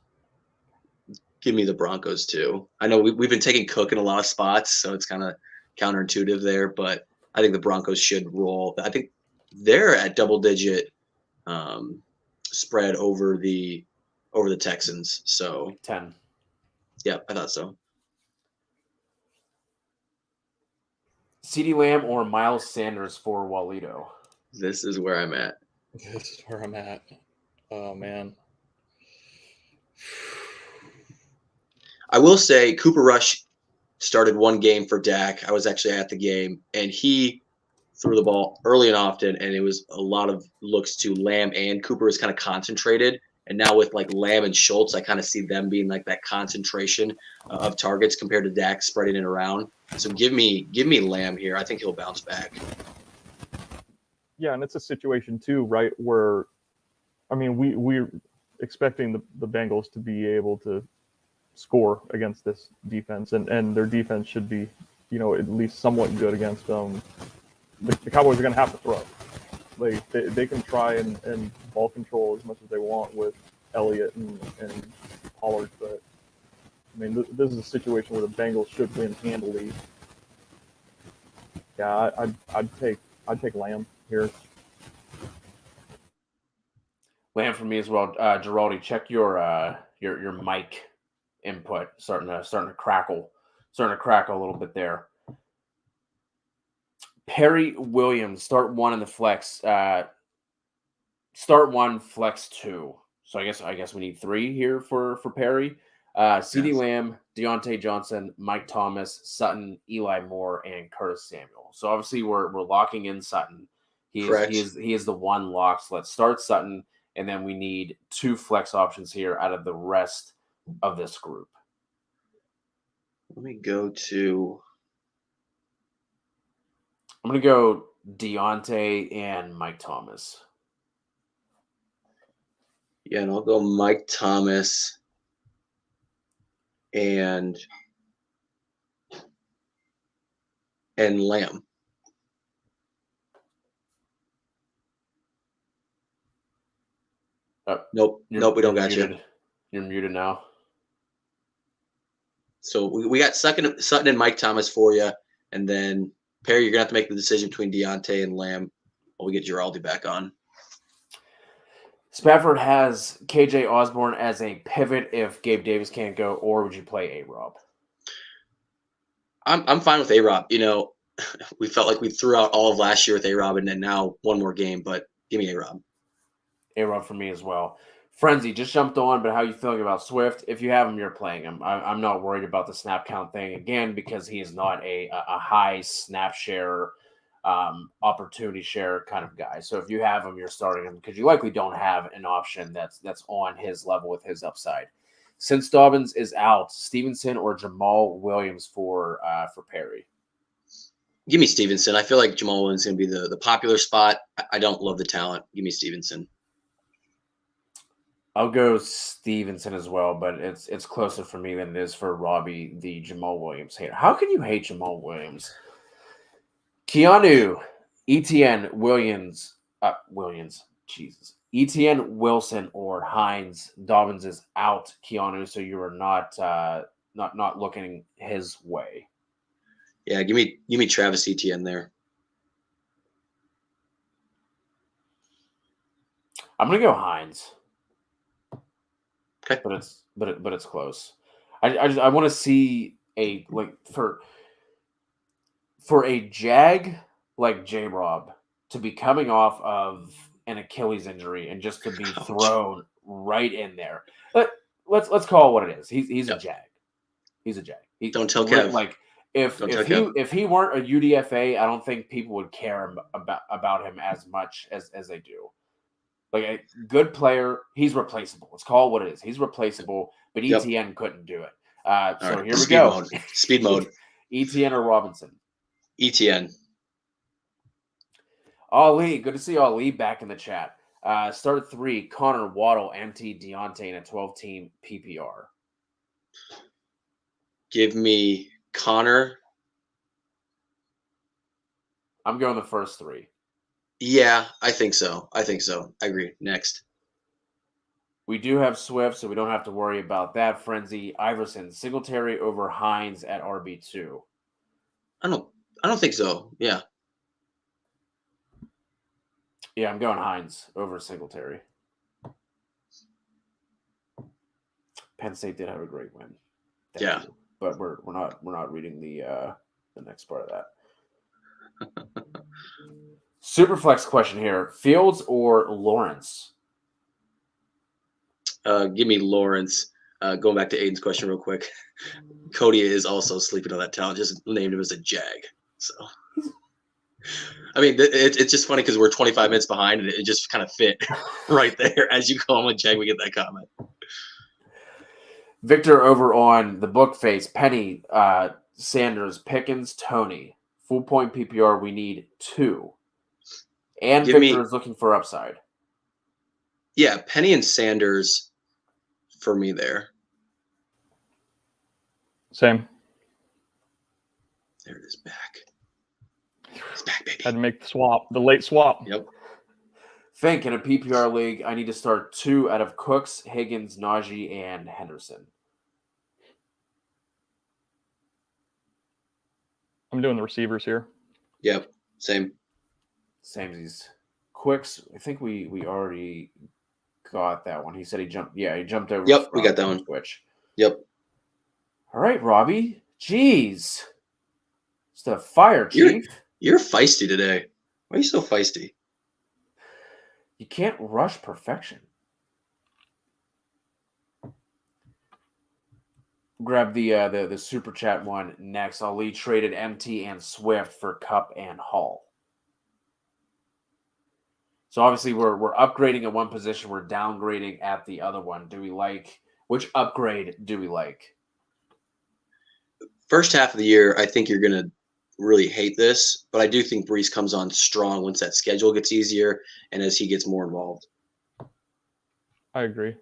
Give me the Broncos too. I know we've been taking Cook in a lot of spots, so it's kind of counterintuitive there, but I think the Broncos should roll. I think they're at double-digit spread over the Texans. So 10. yeah, I thought so. CeeDee Lamb or Miles Sanders for Walito? This is where I'm at. This is where I'm at. Oh man. I will say Cooper Rush started one game for Dak. I was actually at the game, and he threw the ball early and often, and it was a lot of looks to Lamb, and Cooper is kind of concentrated. And now with like Lamb and Schultz, I kind of see them being like that concentration of targets compared to Dak spreading it around. So give me Lamb here. I think he'll bounce back. Yeah, and it's a situation too, right, where, I mean, we're expecting the Bengals to be able to score against this defense, and their defense should be, at least somewhat good against them. The Cowboys are going to have to throw. They can try and ball control as much as they want with Elliott and Pollard, but I mean, this is a situation where the Bengals should win handily. Yeah, I'd take Lamb here. Lamb for me as well. Giraldi, check your mic input. Starting to crackle a little bit there. Perry Williams, start 1 in the flex. Start 1, flex 2. So I guess we need 3 here for Perry. CeeDee Lamb, Deontay Johnson, Mike Thomas, Sutton, Eli Moore, and Curtis Samuel. So obviously we're locking in Sutton. He is the one lock. So let's start Sutton, and then we need 2 flex options here out of the rest of this group. Let me go to. I'm going to go Deontay and Mike Thomas. Yeah, and I'll go Mike Thomas and Lamb. Nope, we don't got muted. you. You're muted now. So we got Sutton and Mike Thomas for you, and then Perry, you're gonna have to make the decision between Deontay and Lamb while we get Giraldi back on. Spafford has KJ Osborne as a pivot if Gabe Davis can't go, or would you play A-Rob? I'm fine with A-Rob. We felt like we threw out all of last year with A-Rob, and then now one more game, but give me A-Rob. A-Rob for me as well. Frenzy just jumped on, but how are you feeling about Swift? If you have him, you're playing him. I'm not worried about the snap count thing, again, because he is not a high snap share, opportunity share kind of guy. So if you have him, you're starting him because you likely don't have an option that's on his level with his upside. Since Dobbins is out, Stevenson or Jamal Williams for Perry? Give me Stevenson. I feel like Jamal Williams is going to be the popular spot. I don't love the talent. Give me Stevenson. I'll go Stevenson as well, but it's closer for me than it is for Robbie, the Jamal Williams hater. How can you hate Jamal Williams? Keanu, Etienne, Etienne, Wilson, or Hines. Dobbins is out, Keanu, so you are not looking his way. Yeah, give me Travis Etienne there. I'm gonna go Hines. Okay. But it's close. I want to see for a Jag like J-Rob to be coming off of an Achilles injury and just to be thrown right in there. Let's call it what it is. He's a Jag. He's a Jag. Don't tell Kev. Like if he weren't a UDFA, I don't think people would care about him as much as they do. Like a good player, he's replaceable. Let's call it what it is. He's replaceable, but ETN couldn't do it. So All right. here we Speed go. mode. Speed mode. ETN or Robinson? ETN. Ali, good to see Ali back in the chat. Start at 3, Connor, Waddle, MT, Deontay in a 12-team PPR. Give me Connor. I'm going the first 3. Yeah, I think so. I agree. Next. We do have Swift, so we don't have to worry about that. Frenzy, Iverson, Singletary over Hines at RB2. I don't think so. Yeah. Yeah, I'm going Hines over Singletary. Penn State did have a great win. Thank you. But we're not reading the next part of that. Superflex question here: Fields or Lawrence? Give me Lawrence. Going back to Aiden's question real quick. Cody is also sleeping on that talent. Just named him as a Jag. So, I mean, it's just funny because we're 25 minutes behind, and it just kind of fit right there. As you call him a Jag, we get that comment. Victor over on the book face. Penny, Sanders, Pickens, Tony. Full point PPR, we need 2. And Victor is looking for upside. Yeah, Penny and Sanders for me there. Same. There it is back. It's back, baby. Had to make the swap, the late swap. Yep. Think in a PPR league, I need to start 2 out of Cooks, Higgins, Najee, and Henderson. I'm doing the receivers here. Yep. Same. Samesies. Quicks, I think we already got that one. He said he jumped. Yeah, he jumped over. Yep, we got that one. Twitch. Yep. All right, Robbie. Jeez. Just a fire, Chief. You're feisty today. Why are you so feisty? You can't rush perfection. Grab the super chat one next. Ali traded MT and Swift for Cup and Hall. So obviously we're upgrading at one position, we're downgrading at the other one. Which upgrade do we like? First half of the year, I think you're gonna really hate this, but I do think Brees comes on strong once that schedule gets easier and as he gets more involved. I agree.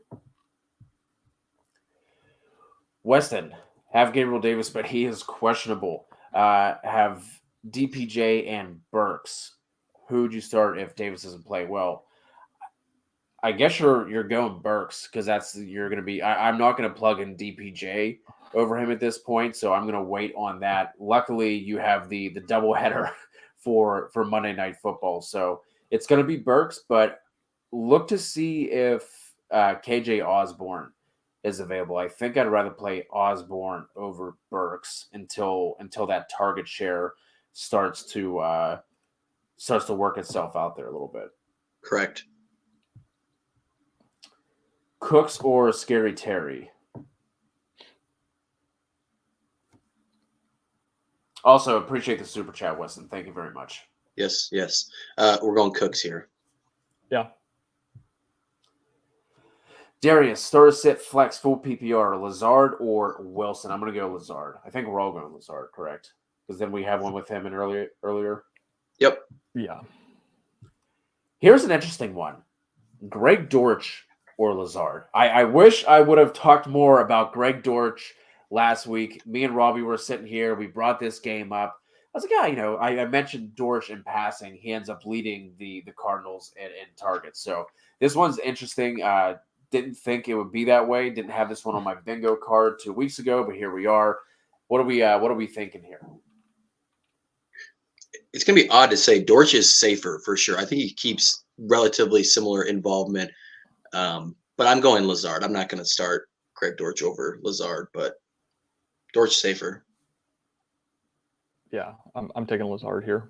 Weston, have Gabriel Davis, but he is questionable. Have DPJ and Burks. Who would you start if Davis doesn't play? Well, I guess you're going Burks because you're going to be. I'm not going to plug in DPJ over him at this point, so I'm going to wait on that. Luckily, you have the doubleheader for Monday Night Football, so it's going to be Burks. But look to see if KJ Osborne is available. I think I'd rather play Osborne over Burks until that target share starts to work itself out there a little bit. Correct. Cooks or Scary Terry? Also, appreciate the super chat, Weston. Thank you very much. Yes. We're going Cooks here. Yeah. Darius, start, sit, flex, full PPR, Lazard or Wilson? I'm going to go Lazard. I think we're all going Lazard, correct? Because then we have one with him in earlier. Yep. Yeah. Here's an interesting one. Greg Dortch or Lazard. I wish I would have talked more about Greg Dortch last week. Me and Robbie were sitting here. We brought this game up. I was like, yeah, I mentioned Dortch in passing. He ends up leading the Cardinals in targets. So this one's interesting. Didn't think it would be that way. Didn't have this one on my bingo card 2 weeks ago, but here we are. What are we thinking here? It's going to be odd to say Dortch is safer for sure. I think he keeps relatively similar involvement. But I'm going Lazard. I'm not going to start Greg Dortch over Lazard, but Dortch safer. Yeah, I'm taking Lazard here.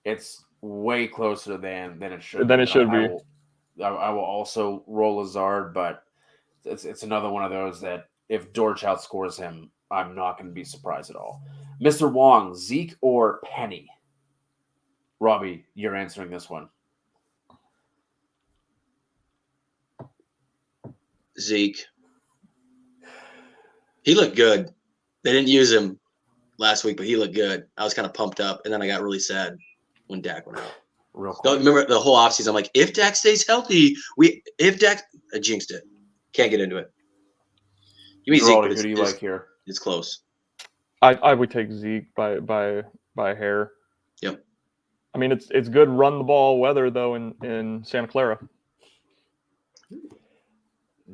It's way closer than it should. Than it should be. I will also roll Lazard, but it's another one of those that if Dortch outscores him, I'm not going to be surprised at all. Mr. Wong, Zeke or Penny? Robbie, you're answering this one. Zeke. He looked good. They didn't use him last week, but he looked good. I was kind of pumped up, and then I got really sad when Dak went out. Real So quick. remember the whole offseason, I'm like, if Dak stays healthy, I jinxed it. Can't get into it. Give me Zeke, Giraldi, but who do you like here? it's close. I would take Zeke by a hair. Yep. I mean, it's good run the ball weather though in Santa Clara.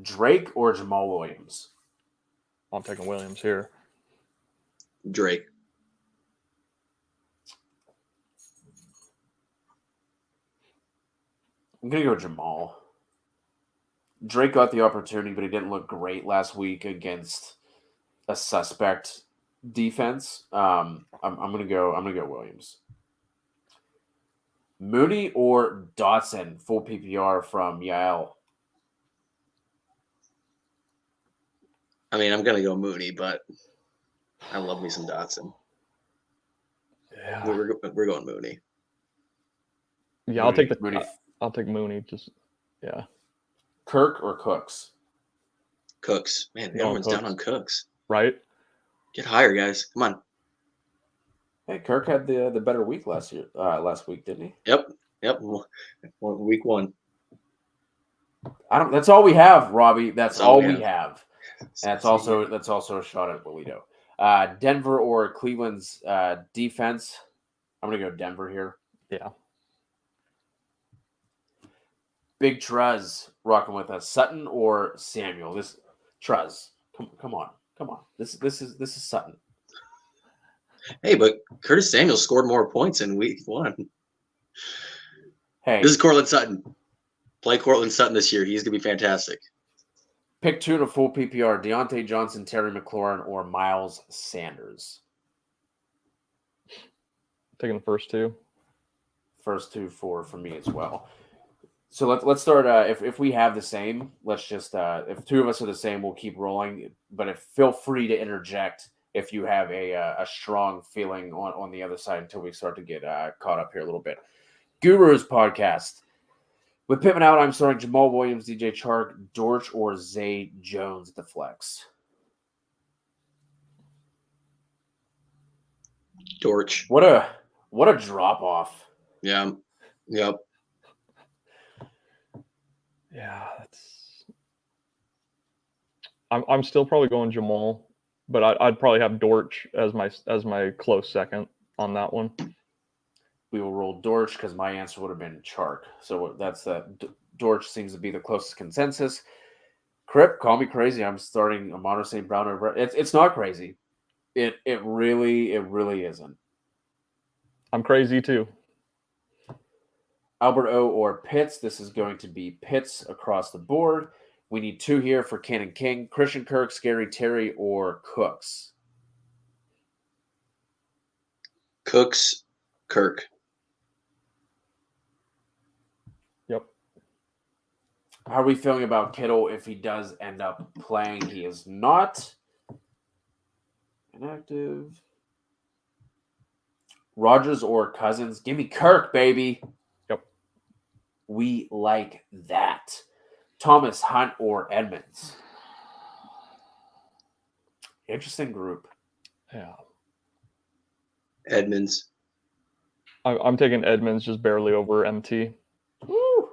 Drake or Jamal Williams? I'm taking Williams here. Drake. I'm gonna go Jamal. Drake got the opportunity, but he didn't look great last week against a suspect defense. I'm gonna go Williams. Mooney or Dotson, full PPR from Yael. I mean, I'm gonna go Mooney, but I love me some Dotson. Yeah. We're going Mooney. Yeah, Mooney. I'll take Mooney. Just yeah. Kirk or Cooks? Cooks. Man, No, everyone's down Cooks. on Cooks. Right. Get higher, guys. Come on. Hey, Kirk had the better week last week, didn't he? Yep. Week one. That's all we have, Robbie. That's all we have. And that's See also you. a shot at Bolito. Denver or Cleveland's defense? I'm gonna go Denver here. Yeah. Big Truz rocking with us. Sutton or Samuel? This Truz. Come on. This is Sutton. Hey, but Curtis Samuel scored more points in week one. Hey, This is Cortland Sutton. Play Cortland Sutton this year. He's gonna be fantastic. pick two to full PPR: Deontay Johnson, Terry McLaurin, or Miles Sanders. Taking the first two. First two for me as well. So let's start. If we have the same, let's just if two of us are the same, we'll keep rolling. But feel free to interject if you have a strong feeling on the other side until we start to get caught up here a little bit. Guru's podcast. With Pittman out, I'm starting Jamal Williams, DJ Chark, Dortch, or Zay Jones at the flex. Dortch. What a drop off. Yeah. Yep. Yeah, I'm still probably going Jamal, but I'd probably have Dortch as my close second on that one. We will roll Dortch because my answer would have been Chark. So that's Dortch seems to be the closest consensus. Crip, call me crazy. I'm starting Amon St. Brown over. It's not crazy. It really isn't. I'm crazy too. Albert O or Pitts. This is going to be Pitts across the board. We need two here for Cannon King. Christian Kirk, Scary Terry, or Cooks. Cooks. Kirk. Yep. How are we feeling about Kittle if he does end up playing? He is not inactive. Rodgers or Cousins? Give me Kirk, baby. Yep. We like that. Thomas, Hunt, or Edmonds? Interesting group. Yeah. Edmonds. I'm taking Edmonds just barely over MT. Woo!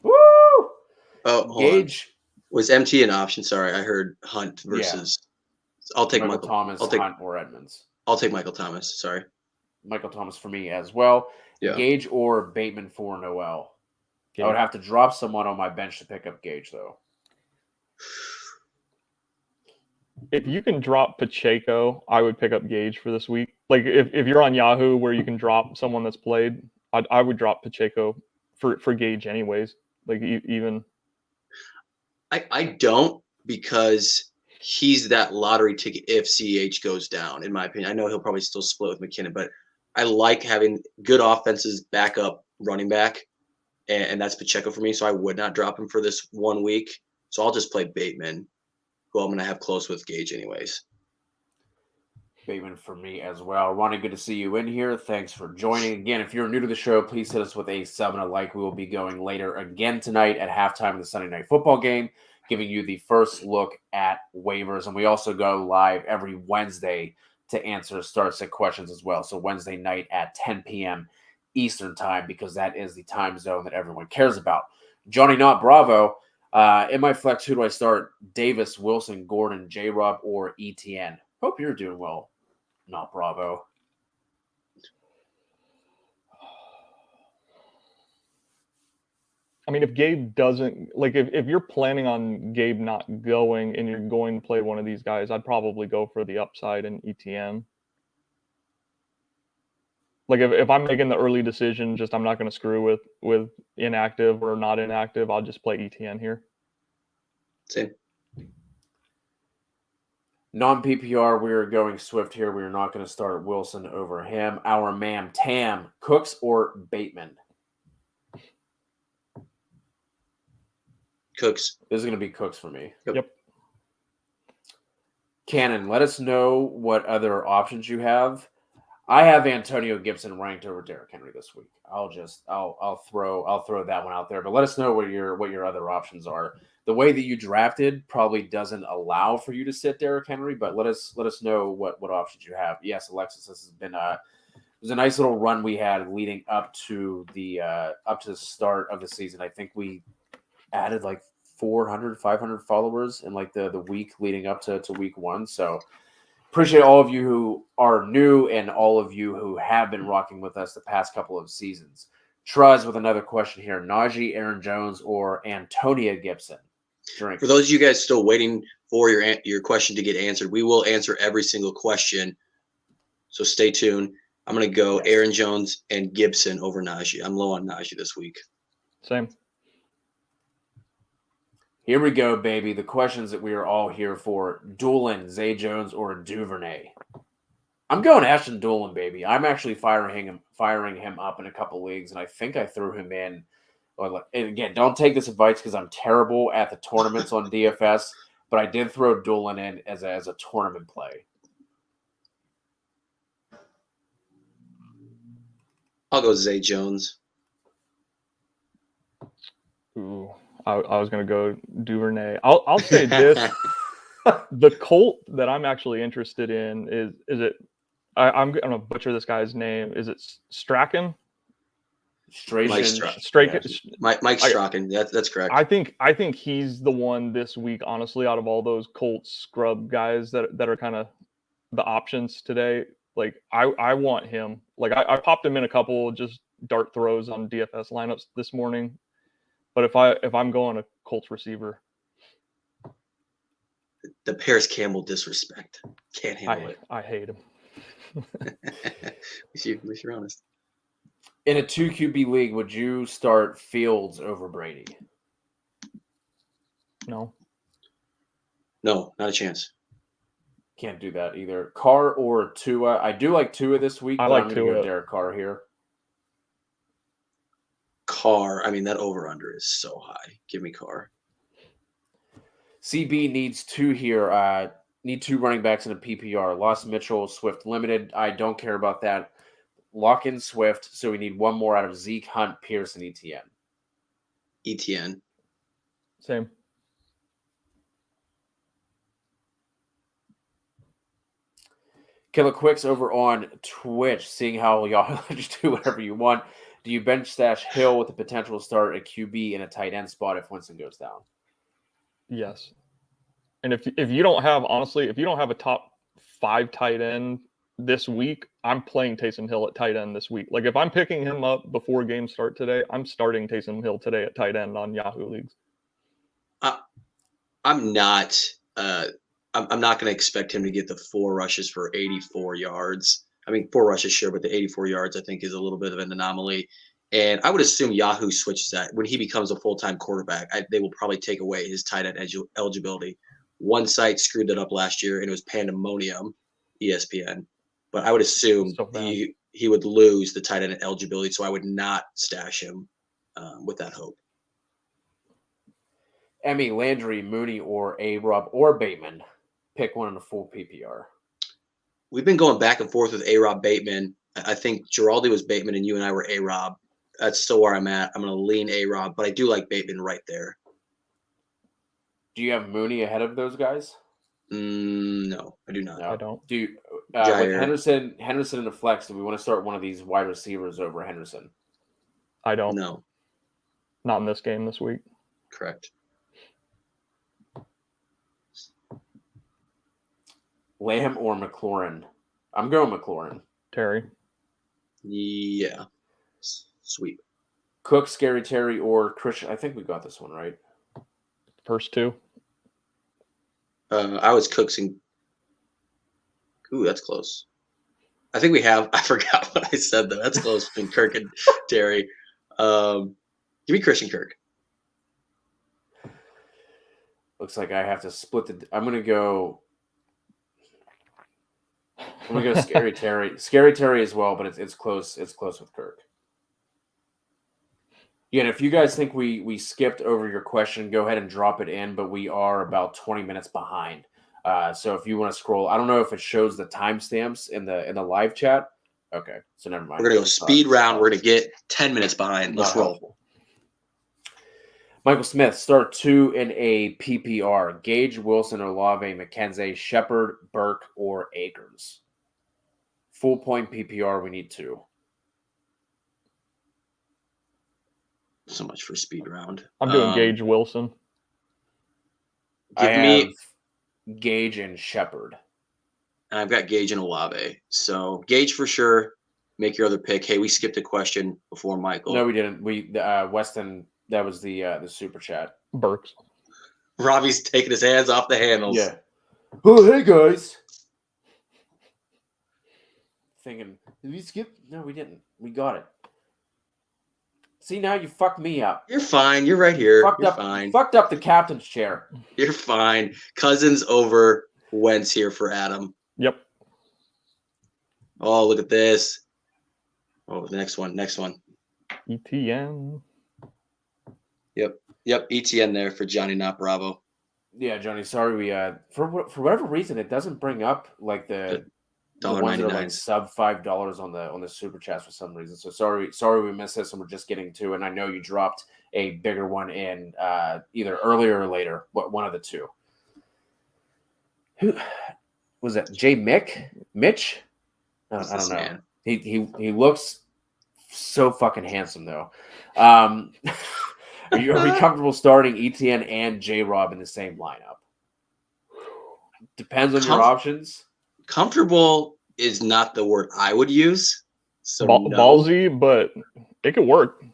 Oh, hold Gage. on. Was MT an option? Sorry, I heard Hunt versus. I'll take Michael Thomas, Hunt, or Edmonds. I'll take Michael Thomas. Sorry. Michael Thomas for me as well. Yeah. Gage or Bateman for Noel. Gage. I would have to drop someone on my bench to pick up Gage, though. If you can drop Pacheco, I would pick up Gage for this week. Like if you're on Yahoo where you can drop someone that's played, I would drop Pacheco for Gage anyways. Like even. I don't, because he's that lottery ticket if CH goes down, in my opinion. I know he'll probably still split with McKinnon, but I like having good offenses back up running back, and that's Pacheco for me. So I would not drop him for this 1 week. So I'll just play Bateman, who I'm going to have close with Gage anyways. Bateman for me as well. Ronnie, good to see you in here. Thanks for joining. Again, if you're new to the show, please hit us with a sub and a like. We will be going later again tonight at halftime of the Sunday Night Football game. giving you the first look at waivers. And we also go live every Wednesday to answer start sit questions as well. So Wednesday night at 10 p.m. Eastern time, because that is the time zone that everyone cares about. Johnny Not Bravo. In my flex, who do I start? Davis, Wilson, Gordon, J-Rob, or ETN? Hope you're doing well. Not Bravo. I mean, if Gabe doesn't, like, if you're planning on Gabe not going and you're going to play one of these guys, I'd probably go for the upside in ETN. Like, if I'm making the early decision, just I'm not going to screw with inactive or not inactive, I'll just play ETN here. Same. Non-PPR, we're going Swift here. We're not going to start Wilson over him. Our man, Tam, Cooks or Bateman? Cooks. This is going to be Cooks for me. Yep. Cannon, let us know what other options you have. I have Antonio Gibson ranked over Derrick Henry this week. I'll throw that one out there. But let us know what your other options are. The way that you drafted probably doesn't allow for you to sit Derrick Henry, but let us know what options you have. Yes, Alexis, this has been it was a nice little run we had leading up to the start of the season. I think we added like 400, 500 followers in like the week leading up to week one. So appreciate all of you who are new and all of you who have been rocking with us the past couple of seasons. Truz with another question here. Najee, Aaron Jones, or Antonia Gibson? For those of you guys still waiting for your question to get answered, we will answer every single question. So stay tuned. I'm going to go Aaron Jones and Gibson over Najee. I'm low on Najee this week. Same. Here we go, baby. The questions that we are all here for. Doolin, Zay Jones, or Duvernay? I'm going Ashton Doolin, baby. I'm actually firing him up in a couple leagues, and I think I threw him in. And again, don't take this advice because I'm terrible at the tournaments on DFS, but I did throw Doolin in as a tournament play. I'll go Zay Jones. Ooh, I was going to go Duvernay. I'll say this. The Colt that I'm actually interested in is it I'm going to butcher this guy's name. Is it Strachan? Mike Strachan. That's correct. I think he's the one this week, honestly, out of all those Colts scrub guys that are kind of the options today. Like I want him. Like I popped him in a couple just dart throws on DFS lineups this morning. But if I'm going a Colts receiver, the Paris Campbell disrespect. Can't handle it. I hate him. At least you're honest. In a 2 QB league, would you start Fields over Brady? No. No, not a chance. Can't do that either. Carr or Tua? I do like Tua this week. I like I'm Tua. going to go Derek Carr here. Carr. I mean, that over-under is so high. Give me Carr. CB needs two here. Need two running backs in a PPR. Lost Mitchell, Swift limited. I don't care about that. Lock in Swift. So we need one more out of Zeke, Hunt, Pierce, and ETN. ETN. Same. Killer Quicks over on Twitch, seeing how y'all just do whatever you want. Do you bench stash Hill with the potential to start a QB in a tight end spot if Winston goes down? Yes. And if you don't have, honestly, if you don't have a top 5 tight end this week, I'm playing Taysom Hill at tight end this week. Like if I'm picking him up before games start today, I'm starting Taysom Hill today at tight end on Yahoo leagues. I'm not going to expect him to get the 4 rushes for 84 yards. I mean, 4 rushes, sure, but the 84 yards I think is a little bit of an anomaly. And I would assume Yahoo switches that. When he becomes a full-time quarterback, they will probably take away his tight end eligibility. One site screwed that up last year, and it was Pandemonium, ESPN. But I would assume he would lose the tight end eligibility, so I would not stash him with that hope. Emmy, Landry, Mooney, or A-Rob, or Bateman. Pick one in a full PPR. We've been going back and forth with A-Rob, Bateman. I think Giraldi was Bateman, and you and I were A-Rob. That's still where I'm at. I'm going to lean A-Rob, but I do like Bateman right there. Do you have Mooney ahead of those guys? No, I do not. No. I don't. Do you, with Jair. Henderson in the flex? Do we want to start one of these wide receivers over Henderson? I don't. No, Not in this game this week. correct. Lamb or McLaurin? I'm going McLaurin. Terry. Yeah. Sweep. Cook, Scary Terry, or Christian. I think we got this one right. First two. I was Cooks. Ooh, that's close. I think we have. I forgot what I said though. That's close between Kirk and Terry. Give me Christian Kirk. Looks like I have to split the. I'm gonna go Scary Terry. Scary Terry as well, but it's close. It's close with Kirk. Yeah, and if you guys think we skipped over your question, go ahead and drop it in. But we are about 20 minutes behind. So if you want to scroll, I don't know if it shows the timestamps in the live chat. Okay, so never mind. We're gonna go speed round. We're gonna get 10 minutes behind. Let's roll. Helpful. Michael Smith, start 2 in a PPR. Gage, Wilson, Olave, McKenzie, Shepard, Burke, or Akers. Full point PPR, we need 2. So much for speed round. I'm doing Gage Wilson. I Give me. have Gage and Shepard. And I've got Gage and Olave. So Gage for sure. Make your other pick. Hey, we skipped a question before Michael. No, we didn't. We Weston. That was the super chat. Burks. Robbie's taking his hands off the handles. Yeah. Oh, hey guys. Thinking, did we skip? No, we didn't. We got it. See, now you fucked me up. You're fine. You're right here. Fucked You're up. fine. Fucked up the captain's chair. You're fine. Cousins over Wentz here for Adam. Yep. Oh, look at this. Oh, the next one. ETN. Yep. ETN there for Johnny, not Bravo. Yeah, Johnny. Sorry, we for whatever reason it doesn't bring up like the ones that are like $1.99. sub $5 on the super chats for some reason. So sorry we missed this and we're just getting to. And I know you dropped a bigger one in either earlier or later, but one of the two. Who was that? Mitch? I don't know. Man. He looks so fucking handsome though. Are we comfortable starting ETN and J Rob in the same lineup? Depends on your options. Comfortable is not the word I would use. So no. Ballsy, but it could work.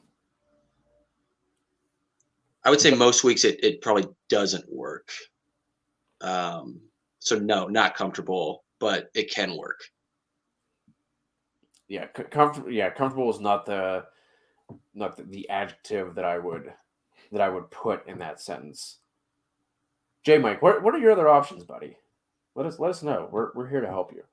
I would say most weeks it probably doesn't work. So no, not comfortable, but it can work. Yeah, comfortable is not the adjective that I would put in that sentence. J Mike, what are your other options, buddy? Let us know. We're here to help you.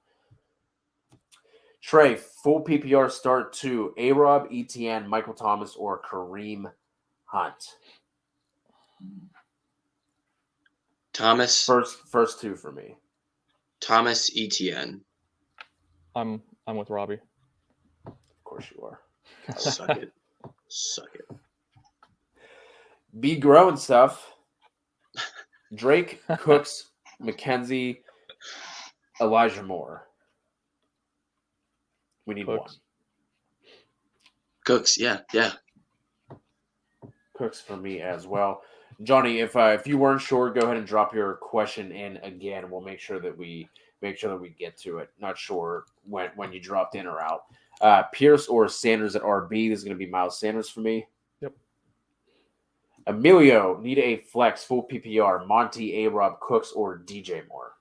Trey, full PPR start to A-Rob, ETN, Michael Thomas, or Kareem Hunt. Thomas. First two for me. Thomas, ETN. I'm with Robbie. Of course you are. Suck it. Be growing stuff. Drake, Cooks, McKenzie, Elijah Moore. We need one. Cooks, yeah. Cooks for me as well. Johnny, if you weren't sure, go ahead and drop your question in again. We'll make sure that we get to it. Not sure when you dropped in or out. Pierce or Sanders at RB. This is going to be Miles Sanders for me. Yep. Emilio, need a flex, full PPR. Monty, A-Rob, Cooks, or DJ Moore.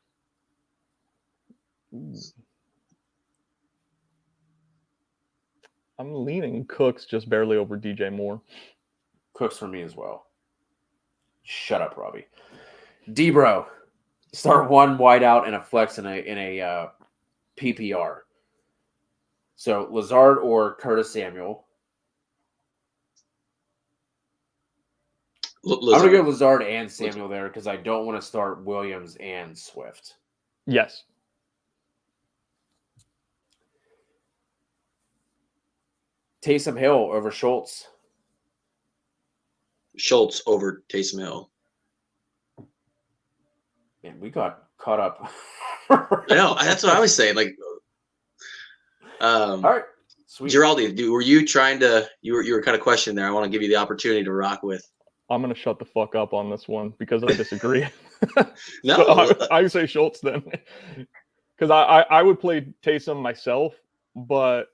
Ooh. I'm leaning Cooks just barely over DJ Moore. Cooks for me as well. Shut up, Robbie. Debro, start one wide out and a flex in a PPR. So Lazard or Curtis Samuel. I'm going to go Lazard and Samuel there because I don't want to start Williams and Swift. Yes. Taysom Hill over Schultz. Schultz over Taysom Hill. Man, we got caught up. I know. That's what I was saying. Like, All right, sweet. Giraldi, were you trying to? You were kind of questioning there. I want to give you the opportunity to rock with. I'm gonna shut the fuck up on this one because I disagree. No, So I say Schultz then, because I would play Taysom myself, but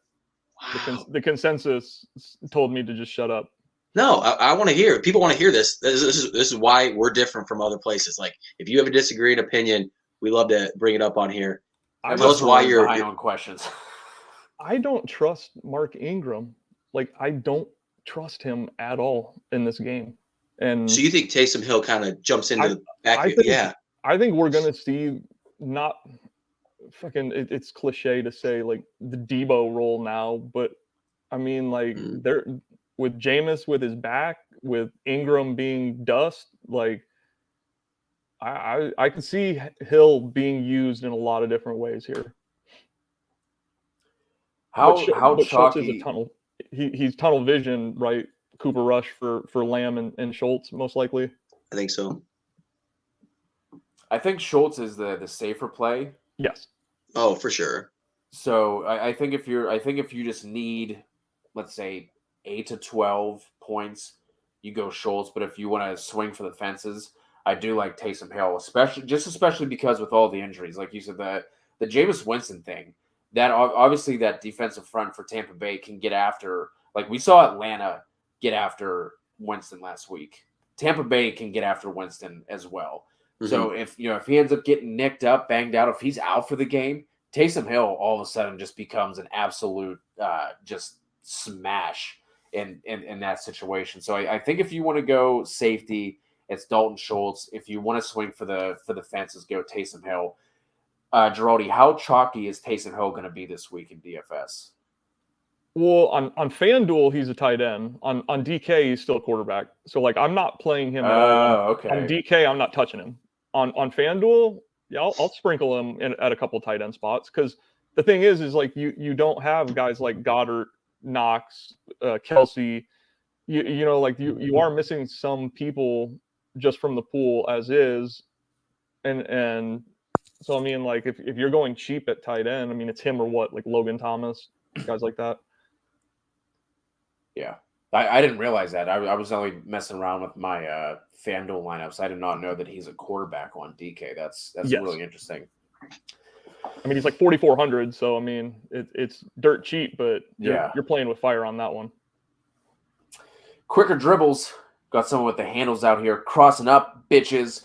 wow. the consensus told me to just shut up. No, I want to hear it. People want to hear this. This is why we're different from other places. Like, if you have a disagreeing opinion, we love to bring it up on here. Tell us why you're behind on questions. I don't trust Mark Ingram. Like, I don't trust him at all in this game. And so you think Taysom Hill kind of jumps into the backfield? Yeah. I think we're gonna see not fucking. It's cliche to say like the Debo role now, but I mean like they're with Jameis with his back, with Ingram being dust. Like I can see Hill being used in a lot of different ways here. How Schultz is a chalky? tunnel. He's tunnel vision, right? Cooper Rush for Lamb and Schultz most likely. I think so. I think Schultz is the safer play. Yes. Oh, for sure. So I think if you just need, let's say, 8 to 12 points, you go Schultz. But if you want to swing for the fences, I do like Taysom Hill, especially because with all the injuries, like you said, the Jameis Winston thing, that obviously that defensive front for Tampa Bay can get after. Like we saw Atlanta get after Winston last week. Tampa Bay can get after Winston as well. Mm-hmm. So if he ends up getting nicked up, banged out, if he's out for the game, Taysom Hill all of a sudden just becomes an absolute just smash in that situation. So I think if you want to go safety, it's Dalton Schultz. If you want to swing for the fences, go Taysom Hill. Giraldi, how chalky is Taysom Hill going to be this week in DFS? Well, on FanDuel, he's a tight end. On DK, he's still a quarterback. So, like, I'm not playing him at all. Okay. On DK, I'm not touching him. On FanDuel, yeah, I'll sprinkle him at a couple tight end spots because the thing is like you don't have guys like Goddard, Knox, Kelsey. You know, like you are missing some people just from the pool as is, and so I mean, like if you're going cheap at tight end, I mean it's him or what, like Logan Thomas, guys like that. Yeah, I didn't realize that. I was only messing around with my FanDuel lineups. I did not know that he's a quarterback on DK. That's yes. Really interesting. I mean, he's like 4,400, so I mean, it's dirt cheap, but you're playing with fire on that one. Quicker dribbles. Got someone with the handles out here crossing up, bitches.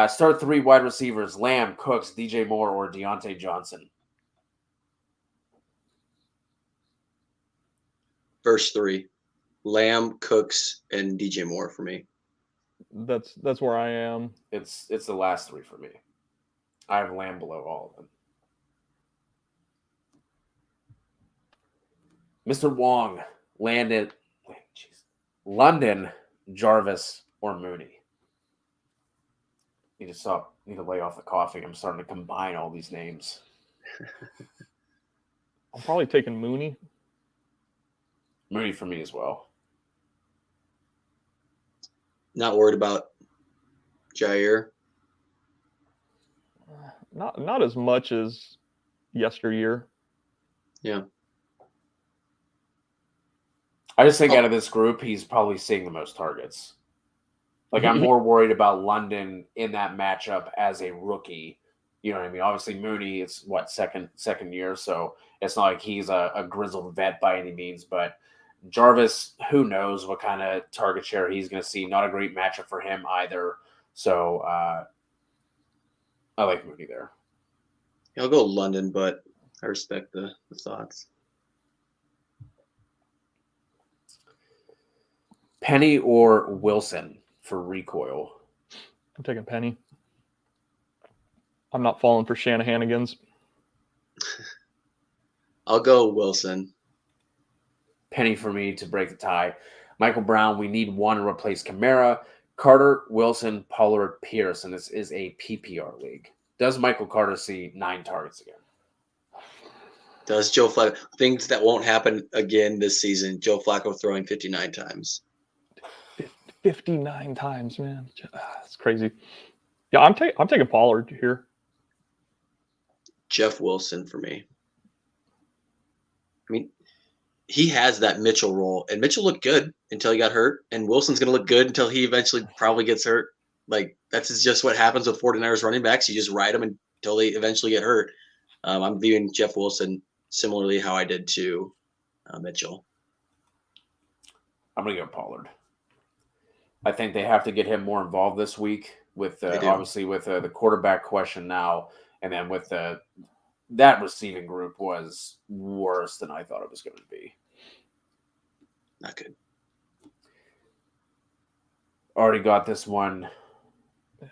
Start 3 wide receivers: Lamb, Cooks, DJ Moore, or Deontay Johnson. First 3. Lamb, Cooks, and DJ Moore for me. That's where I am. It's the last 3 for me. I have Lamb below all of them. Mr. Wong, London, Jarvis, or Mooney. Need to lay off the coffee. I'm starting to combine all these names. I'm probably taking Mooney. Mooney for me as well. Not worried about Jair. Not as much as yesteryear. Yeah. I just think out of this group, he's probably seeing the most targets. Like I'm more worried about London in that matchup as a rookie. You know what I mean? Obviously Mooney is second year, so it's not like he's a grizzled vet by any means, but Jarvis, who knows what kind of target share he's going to see. Not a great matchup for him either. So I like Mooney there. I'll go London, but I respect the thoughts. Penny or Wilson for recoil? I'm taking Penny. I'm not falling for Shanahanigans. I'll go Wilson. Penny for me to break the tie. Michael Brown, we need one to replace Kamara. Carter, Wilson, Pollard, Pierce, and this is a PPR league. Does Michael Carter see 9 targets again? Does Joe Flacco? Things that won't happen again this season. Joe Flacco throwing 59 times. 59 times, man. That's crazy. Yeah, I'm taking Pollard here. Jeff Wilson for me. I mean, he has that Mitchell role, and Mitchell looked good until he got hurt, and Wilson's going to look good until he eventually probably gets hurt. Like, that's just what happens with 49ers running backs. You just ride them until they eventually get hurt. I'm viewing Jeff Wilson similarly how I did to Mitchell. I'm going to go Pollard. I think they have to get him more involved this week with obviously with the quarterback question now, and then with that receiving group was worse than I thought it was going to be. Not good. Already got this one. Yeah.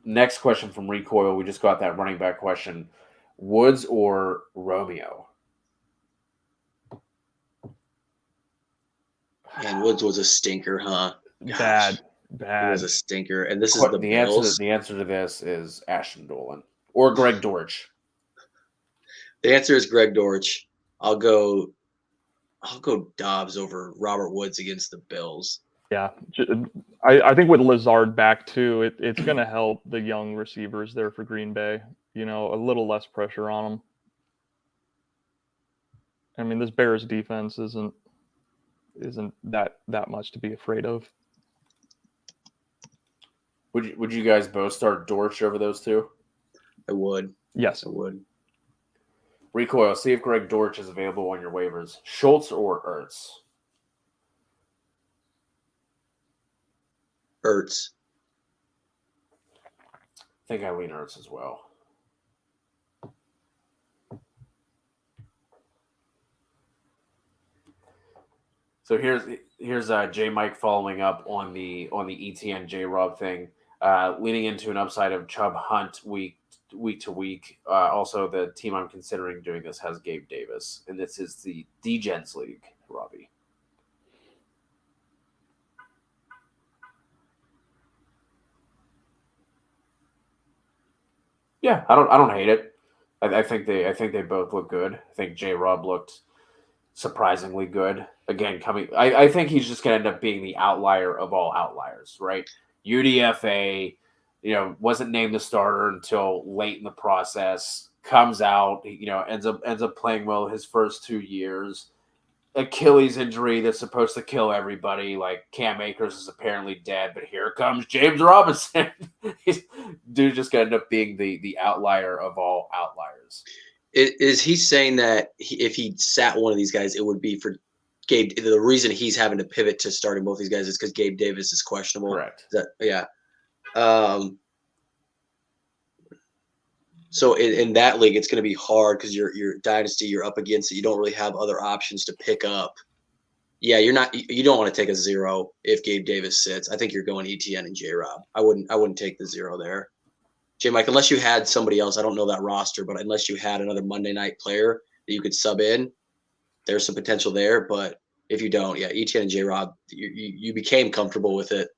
Next question from Recoil. We just got that running back question. Woods or Romeo? And Woods was a stinker, huh? Bad. He was a stinker. And this is the Bills. The answer to this is Ashton Dolan or Greg Dortch. The answer is Greg Dortch. I'll go Dobbs over Robert Woods against the Bills. Yeah, I think with Lazard back too, it's going to help the young receivers there for Green Bay. You know, a little less pressure on them. I mean, this Bears defense isn't that much to be afraid of. Would you guys both start Dortch over those two? I would. Yes, I would. Recoil, see if Greg Dortch is available on your waivers. Schultz or Ertz? Ertz. I think I lean Ertz as well. So here's J Mike following up on the ETN J Rob thing, leaning into an upside of Chubb Hunt week to week. Also, the team I'm considering doing this has Gabe Davis, and this is the D-Gens League, Robbie. Yeah, I don't hate it. I think they both look good. I think J Rob looked surprisingly good. Again, I think he's just going to end up being the outlier of all outliers, right? UDFA, wasn't named the starter until late in the process. Comes out, ends up playing well his first 2 years. Achilles injury that's supposed to kill everybody. Like Cam Akers is apparently dead, but here comes James Robinson. Dude just going to end up being the outlier of all outliers. Is he saying that if he sat one of these guys, it would be for Gabe? The reason he's having to pivot to starting both these guys is because Gabe Davis is questionable. Correct. Yeah. So in that league, it's going to be hard because your dynasty, you're up against it. You don't really have other options to pick up. Yeah, you don't want to take a 0 if Gabe Davis sits. I think you're going ETN and J Rob. I wouldn't take the 0 there. J Mike, unless you had somebody else, I don't know that roster, but unless you had another Monday night player that you could sub in, there's some potential there. But if you don't, yeah, ETN and J Rob, you became comfortable with it.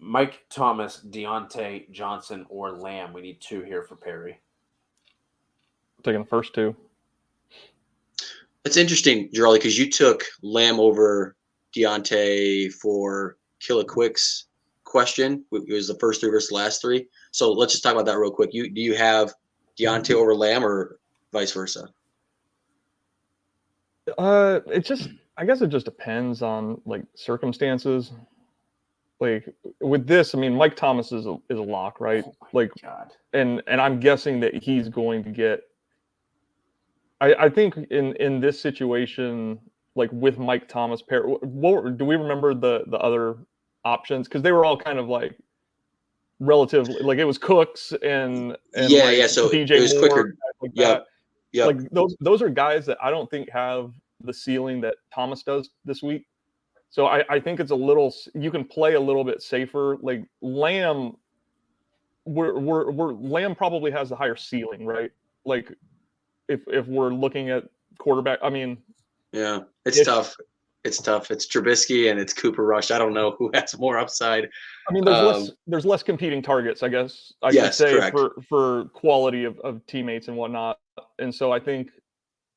Mike Thomas, Deontay Johnson, or Lamb. We need 2 here for Perry. I'm taking the first 2. It's interesting, Jarrell, because you took Lamb over Deontay for Killaquick's question. It was the first 3 versus the last 3. So let's just talk about that real quick. Do you have Deontay over Lamb or vice versa? I guess it just depends on like circumstances. Like with this, I mean, Mike Thomas is a lock, right? Oh like, God. And I'm guessing that he's going to get. I think in this situation, like with Mike Thomas, do we remember the other options? Because they were all kind of like relatively, like it was Cooks and yeah, like yeah. So DJ it was Moore, quicker. like Yeah, that. yeah. Like those are guys that I don't think have the ceiling that Thomas does this week. So I think it's you can play a little bit safer. Like Lamb, Lamb probably has the higher ceiling, right? Like if we're looking at quarterback, I mean, yeah, it's tough. It's tough. It's Trubisky and it's Cooper Rush. I don't know who has more upside. I mean, there's less competing targets, I guess I yes, should say, correct. for quality of teammates and whatnot. And so I think,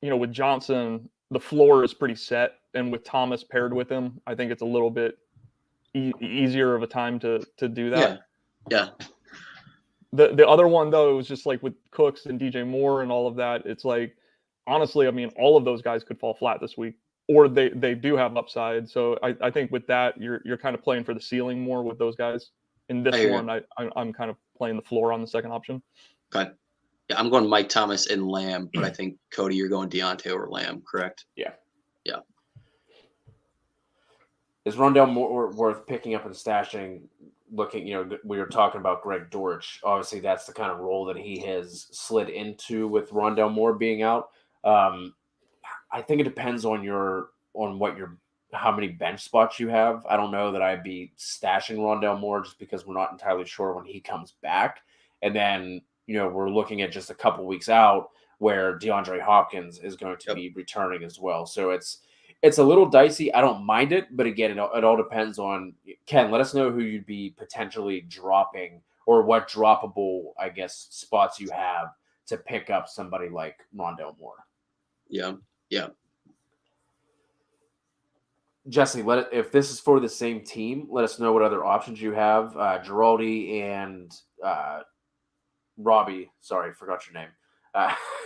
with Johnson, the floor is pretty set, and with Thomas paired with him, I think it's a little bit easier of a time to do that. Yeah. The other one though was just like with Cooks and DJ Moore and all of that. It's like honestly, I mean, all of those guys could fall flat this week, or they do have upside. So I think with that, you're kind of playing for the ceiling more with those guys. In this one, I'm kind of playing the floor on the second option. Okay. Yeah, I'm going Mike Thomas and Lamb, but I think Cody, you're going Deontay over Lamb, correct? Yeah. Yeah. Is Rondell Moore worth picking up and stashing? Looking, we were talking about Greg Dortch. Obviously, that's the kind of role that he has slid into with Rondell Moore being out. I think it depends on how many bench spots you have. I don't know that I'd be stashing Rondell Moore just because we're not entirely sure when he comes back. And then, we're looking at just a couple weeks out where DeAndre Hopkins is going to be returning as well. So it's a little dicey. I don't mind it, but again, it all depends on Ken. Let us know who you'd be potentially dropping or what droppable, I guess, spots you have to pick up somebody like Rondell Moore. Yeah. Jesse, if this is for the same team, let us know what other options you have. Giraldi and Robbie, sorry, forgot your name.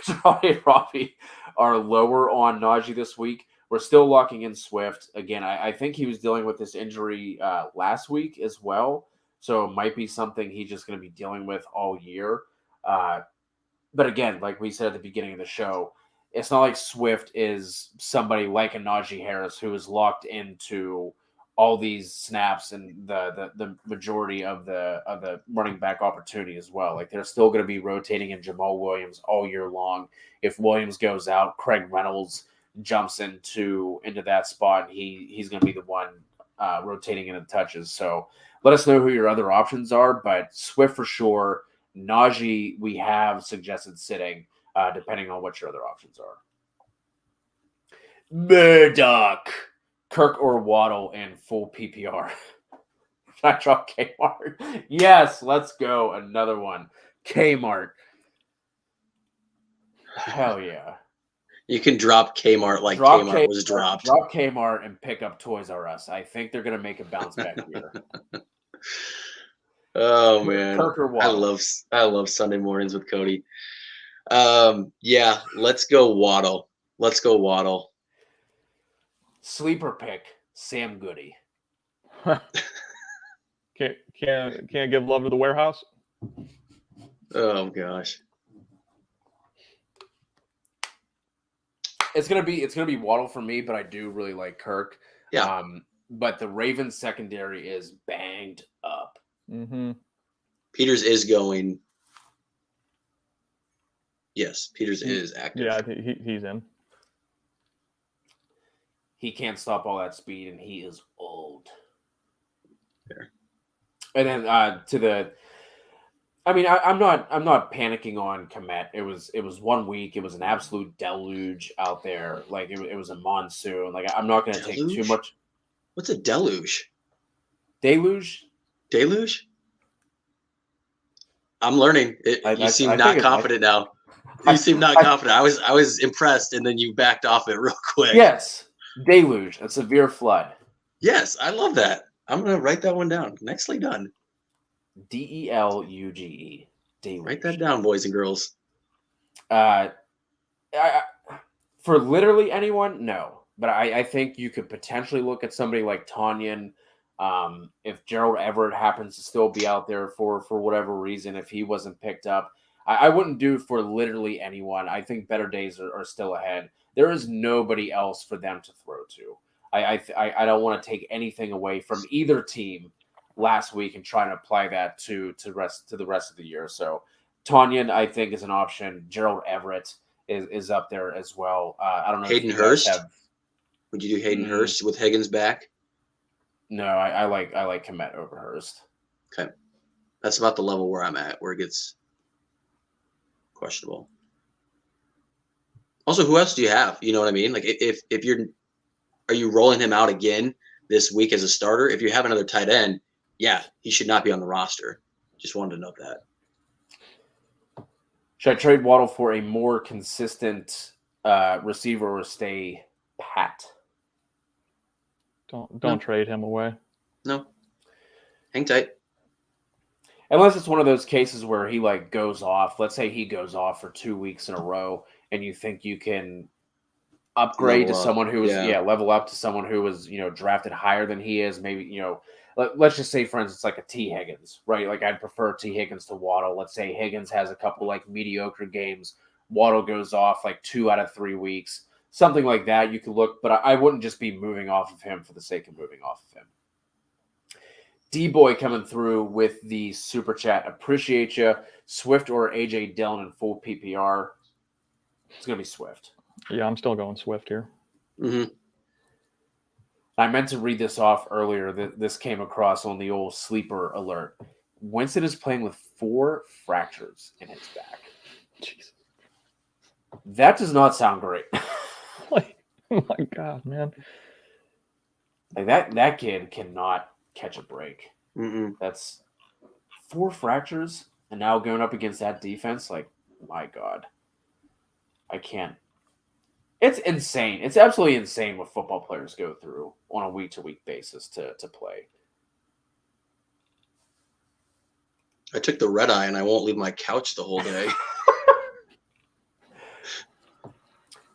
Giraldi and Robbie are lower on Najee this week. We're still locking in Swift. Again, I think he was dealing with this injury last week as well. So it might be something he's just going to be dealing with all year. But again, like we said at the beginning of the show, it's not like Swift is somebody like a Najee Harris who is locked into all these snaps and the majority of the running back opportunity as well. Like they're still going to be rotating in Jamal Williams all year long. If Williams goes out, Craig Reynolds jumps into that spot, and he's going to be the one rotating into touches. So let us know who your other options are, but Swift for sure. Najee, we have suggested sitting, depending on what your other options are. Murdoch, Kirk or Waddle in full PPR. Should I drop Kmart? Yes, let's go. Another one. Kmart. Hell yeah. You can drop Kmart like Kmart was dropped. Drop Kmart and pick up Toys R Us. I think they're going to make a bounce back here. Oh man, Kirk or Waddle. I love Sunday mornings with Cody. Yeah, let's go Waddle. Sleeper pick, Sam Goody. Can't give love to the warehouse. Oh gosh. It's gonna be Waddle for me, but I do really like Kirk. Yeah. But the Ravens secondary is banged up. Mm-hmm. Peters is going. Yes, Peters is active. Yeah, I think he's in. He can't stop all that speed, and he is old. Fair. And then I'm not panicking on Komet. It was 1 week. It was an absolute deluge out there. Like it was a monsoon. Like I'm not going to take too much. What's a deluge? Deluge? I'm learning. You seem not confident now. You seem not confident. I was impressed, and then you backed off it real quick. Yes, deluge, a severe flood. Yes, I love that. I'm gonna write that one down. Nicely done. Deluge. Deluge. Write that down, boys and girls. For literally anyone, no. But I think you could potentially look at somebody like Tanyan. If Gerald Everett happens to still be out there for whatever reason, if he wasn't picked up, I wouldn't do for literally anyone. I think better days are still ahead. There is nobody else for them to throw to. I don't want to take anything away from either team last week and try and apply that to the rest of the year. So Tanyan, I think, is an option. Gerald Everett is up there as well. I don't know. Hayden Hurst. Would you do Hayden Hurst with Higgins back? No, I like Komet over Hurst. Okay, that's about the level where I'm at, where it gets questionable. Also, who else do you have? You know what I mean? Like, are you rolling him out again this week as a starter? If you have another tight end, yeah, he should not be on the roster. Just wanted to note that. Should I trade Waddle for a more consistent receiver or stay pat? Don't trade him away. No, Hang tight. Unless it's one of those cases where he like goes off. Let's say he goes off for 2 weeks in a row, and you think you can upgrade Level to up. someone who is Yeah. level up to someone who was drafted higher than he is. Maybe let's just say, for instance, like a T Higgins, right? Like I'd prefer T Higgins to Waddle. Let's say Higgins has a couple like mediocre games. Waddle goes off like 2 out of 3 weeks, something like that. You could look, but I wouldn't just be moving off of him for the sake of moving off of him. D-Boy coming through with the super chat. Appreciate you. Swift or AJ Dillon in full PPR? It's going to be Swift. Yeah, I'm still going Swift here. Mm-hmm. I meant to read this off earlier. This came across on the old sleeper alert. Winston is playing with 4 fractures in his back. Jesus. That does not sound great. Like, oh my God, man. Like that kid cannot catch a break. Mm-mm. That's 4 fractures, and now going up against that defense, like, my God. I can't. It's insane. It's absolutely insane what football players go through on a week-to-week basis to play. I took the red eye and I won't leave my couch the whole day.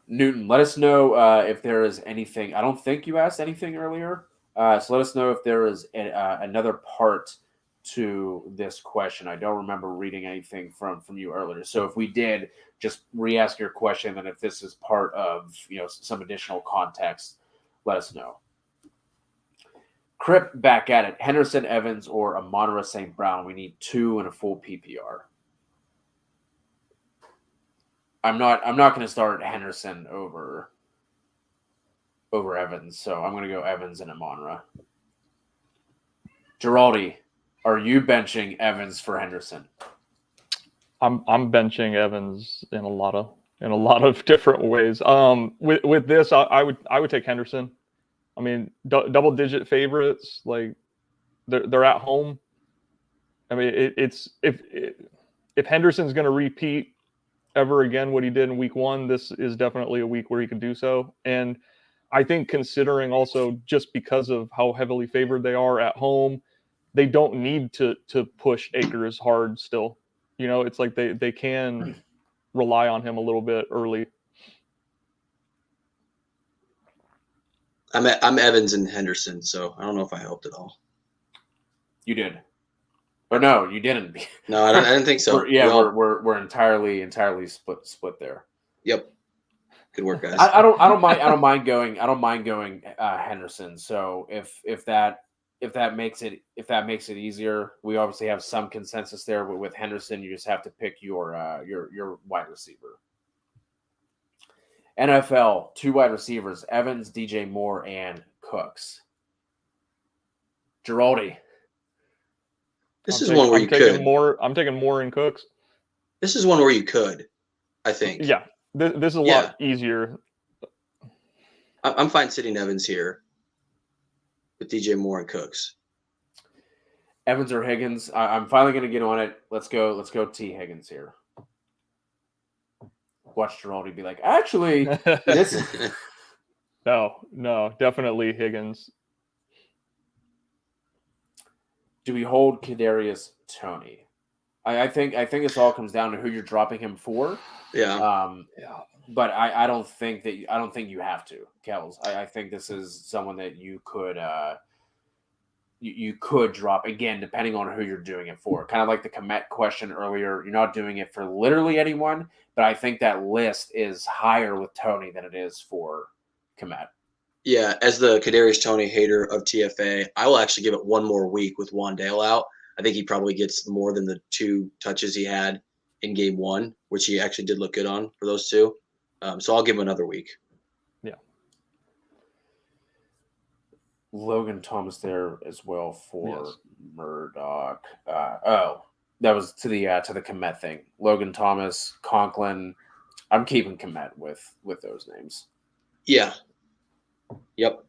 Newton, let us know if there is anything. I don't think you asked anything earlier. So let us know if there is another part to this question. I don't remember reading anything from you earlier. So if we did, just re-ask your question. And if this is part of some additional context, let us know. Crip back at it. Henderson, Evans, or Amon-Ra St. Brown. We need 2 in a full PPR. I'm not going to start Henderson over Evans, so I'm going to go Evans and Amon-Ra. Giraldi, are you benching Evans for Henderson? I'm benching Evans in a lot of different ways. With this, I would take Henderson. I mean, double digit favorites, like they're at home. I mean, it's if Henderson's going to repeat ever again what he did in week 1, this is definitely a week where he could do so. And I think considering also just because of how heavily favored they are at home, they don't need to push Akers hard still. It's like they can rely on him a little bit early. I'm Evans and Henderson, so I don't know if I helped at all. You did. Or no, you didn't. No, I didn't think so. We're entirely split there. Yep. Good work, guys. I don't mind going Henderson. So if that makes it easier, we obviously have some consensus there. But with Henderson, you just have to pick your wide receiver. NFL, 2 wide receivers: Evans, DJ Moore, and Cooks. Giraldi. This is one where you could. I'm taking Moore and Cooks. This is one where you could, I think. Yeah, this is a lot easier. I'm fine sitting Evans here with DJ Moore and Cooks. Evans or Higgins? I'm finally going to get on it. Let's go T Higgins here. Watch Giraldi be like, actually, this is... No, definitely Higgins. Do we hold Kadarius Toney? I think this all comes down to who you're dropping him for. Yeah. But I don't think you have to, Kells. I think this is someone that you could you could drop, again, depending on who you're doing it for. Kind of like the Komet question earlier. You're not doing it for literally anyone, but I think that list is higher with Toney than it is for Komet. Yeah, as the Kadarius Toney hater of TFA, I will actually give it one more week with Wandale out. I think he probably gets more than the 2 touches he had in game 1, which he actually did look good on for those 2. So I'll give him another week. Yeah. Logan Thomas there as well for Murdoch. That was to the Komet thing. Logan Thomas, Conklin. I'm keeping Komet with those names. Yeah. Yep.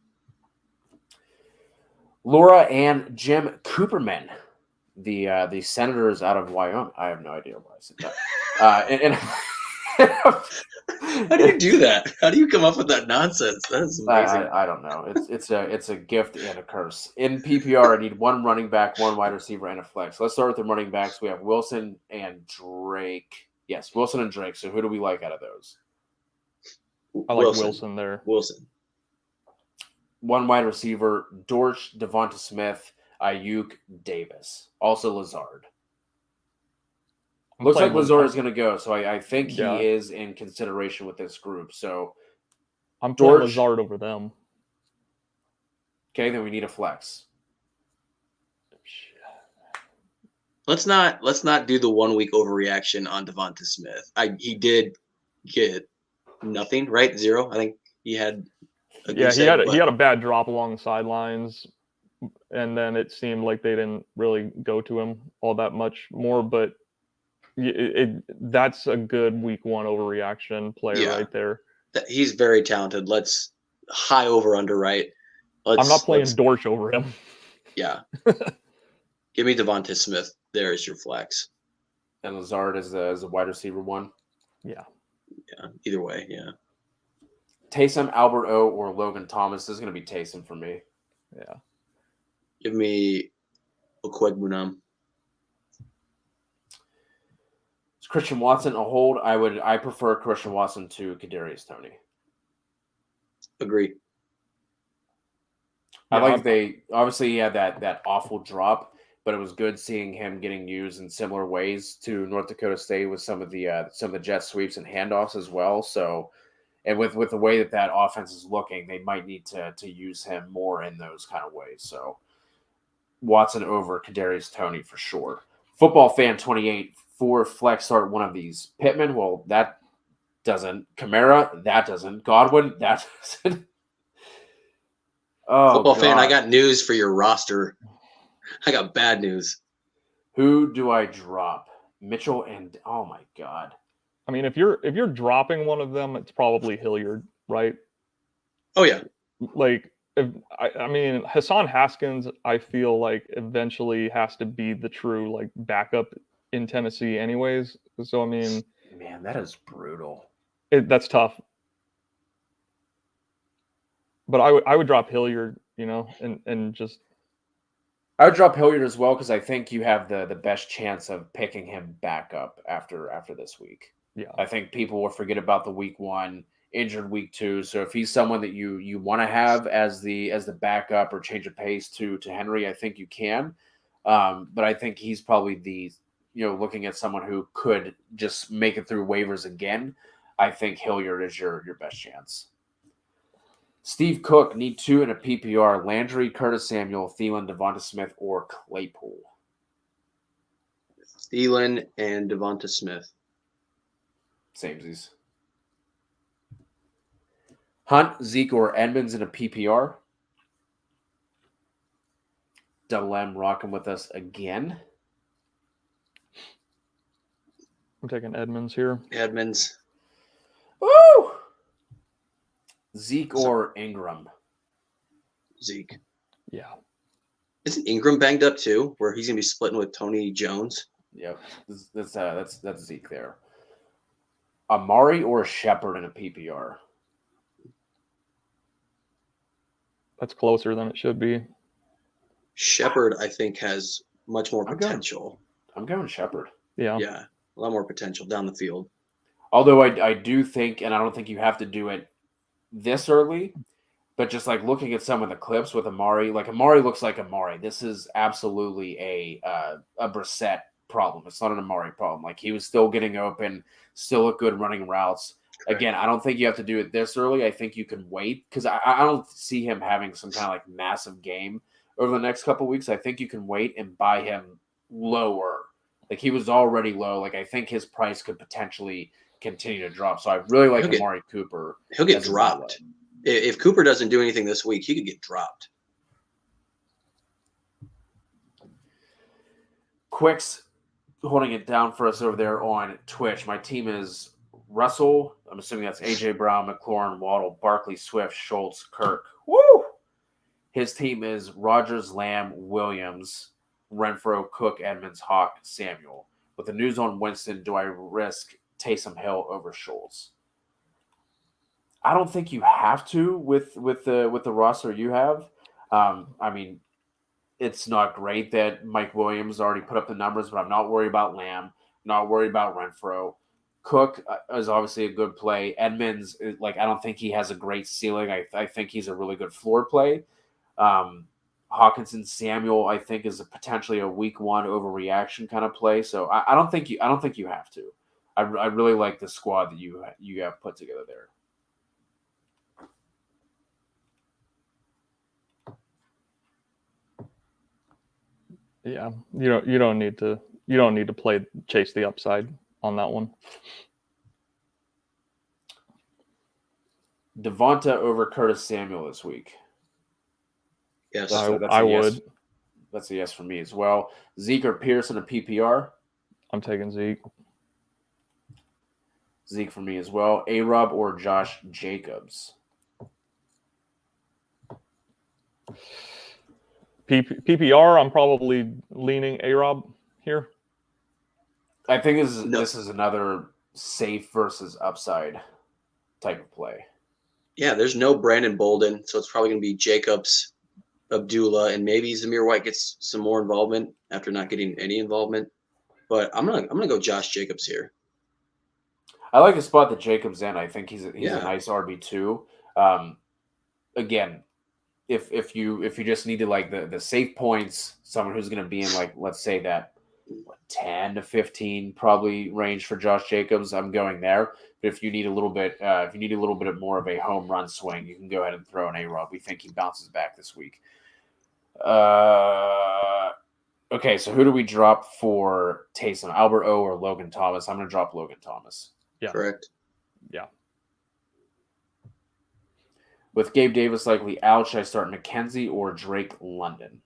Laura and Jim Cooperman, the senators out of Wyoming. I have no idea why I said that. How do you do that? How do you come up with that nonsense? That is amazing. I don't know. It's a gift and a curse. In PPR, I need one running back, one wide receiver, and a flex. Let's start with the running backs. We have Wilson and Drake. Yes, Wilson and Drake. So who do we like out of those? I like Wilson there. Wilson. One wide receiver, Dortch, Devonta Smith, Ayuk, Davis. Also Lazard. Looks like Lazard is going to go, so I think he is in consideration with this group. So I'm playing Lazard over them. Okay, then we need a flex. Let's not do the 1 week overreaction on Devonta Smith. He did get nothing, right? 0. I think he had. He had a bad drop along the sidelines, and then it seemed like they didn't really go to him all that much more. But that's a good week 1 overreaction player right there. He's very talented. Let's high over under, right? I'm not playing Dortch over him. Yeah. Give me Devonta Smith. There is your flex. And Lazard is a wide receiver 1. Yeah. Yeah. Either way, yeah. Taysom, Albert O, or Logan Thomas. This is going to be Taysom for me. Yeah. Give me Okwuegbunam. Is Christian Watson a hold? I prefer Christian Watson to Kadarius Toney. Agree. I like he had that awful drop, but it was good seeing him getting used in similar ways to North Dakota State with some of the jet sweeps and handoffs as well. So, and with the way that offense is looking, they might need to use him more in those kind of ways. So, Watson over Kadarius Toney for sure. Football Fan 28 for flex start one of these. Pittman, well, that doesn't. Kamara, that doesn't. Godwin, that doesn't. Oh, Football Fan, I got news for your roster. I got bad news. Who do I drop? Mitchell and oh my God. I mean, if you're dropping one of them, it's probably Hilliard, right? Oh yeah. Like I mean, Hassan Haskins, I feel like eventually has to be the true like backup in Tennessee, anyways. So I mean, man, that is brutal. That's tough. But I would drop Hilliard, and just. I would drop Hilliard as well because I think you have the best chance of picking him back up after this week. Yeah, I think people will forget about the week 1 injured week 2. So if he's someone that you want to have as the backup or change of pace to Henry, I think you can. But I think he's probably looking at someone who could just make it through waivers again. I think Hilliard is your best chance. Steve Cook, need 2 in a PPR. Landry, Curtis Samuel, Thielen, Devonta Smith, or Claypool. Thielen and Devonta Smith. Samesies. Hunt, Zeke, or Edmonds in a PPR. Double M rocking with us again. I'm taking Edmonds here. Edmonds. Woo! Zeke or Ingram? Zeke. Yeah. Isn't Ingram banged up too, where he's gonna be splitting with Tony Jones? Yep, that's Zeke there. Amari or Shepard in a PPR? That's closer than it should be. Shepard, I think, has much more potential. I'm going Shepard. Yeah. Yeah, a lot more potential down the field. Although I do think, and I don't think you have to do it this early, but just like looking at some of the clips with Amari, like Amari looks like Amari. This is absolutely a Brissett problem. It's not an Amari problem. Like he was still getting open, still at good running routes. Correct. Again, I don't think you have to do it this early. I think you can wait because I don't see him having some kind of like massive game over the next couple of weeks. I think you can wait and buy him lower. Like he was already low. Like I think his price could potentially continue to drop. So I really like Amari Cooper. He'll get dropped. If Cooper doesn't do anything this week, he could get dropped. Quick's holding it down for us over there on Twitch. My team is Russell. I'm assuming that's AJ Brown, McLaurin, Waddle, Barkley, Swift, Schultz, Kirk. Woo! His team is Rodgers, Lamb, Williams, Renfro, Cook, Edmonds, Hawk, Samuel. With the news on Winston, do I risk Taysom Hill over Schultz? I don't think you have to with the roster you have. I mean, it's not great that Mike Williams already put up the numbers, but I'm not worried about Lamb, not worried about Renfro. Cook is obviously a good play. Edmonds, like, I don't think he has a great ceiling. I think he's a really good floor play. Hawkinson Samuel, I think, is potentially a week one overreaction kind of play. So I don't think you have to. I really like the squad that you have put together there. Yeah, you don't need to play chase the upside on that one. Devonta over Curtis Samuel this week. Yes, I would. That's a yes for me as well. Zeke or Pearson a PPR? I'm taking Zeke. Zeke for me as well. A-Rob or Josh Jacobs? PPR, I'm probably leaning A-Rob here. I think this is another safe versus upside type of play. Yeah, there's no Brandon Bolden, so it's probably going to be Jacobs, Abdullah, and maybe Zamir White gets some more involvement after not getting any involvement. But I'm gonna go Josh Jacobs here. I like the spot that Jacobs in. I think he's a nice RB2. Again, if you just needed like the safe points, someone who's going to be in, like, let's say that 10 to 15 probably range for Josh Jacobs, I'm going there. But if you need a little bit more of a home run swing, you can go ahead and throw an A-Rob. We think he bounces back this week. Okay, so who do we drop for Taysom? Albert O or Logan Thomas? I'm going to drop Logan Thomas. Yeah. Correct. Yeah. With Gabe Davis likely out, should I start McKenzie or Drake London?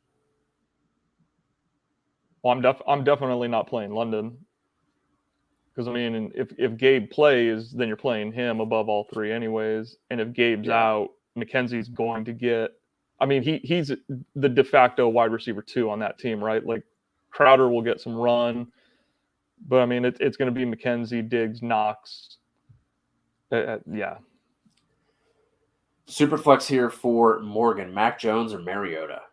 Well, I'm definitely not playing London, because I mean, if Gabe plays, then you're playing him above all three anyways. And if Gabe's out, McKenzie's going to get. I mean, he's the de facto wide receiver 2 on that team, right? Like, Crowder will get some run, but I mean, it's going to be McKenzie, Diggs, Knox. Yeah. Superflex here for Morgan. Mac Jones or Mariota?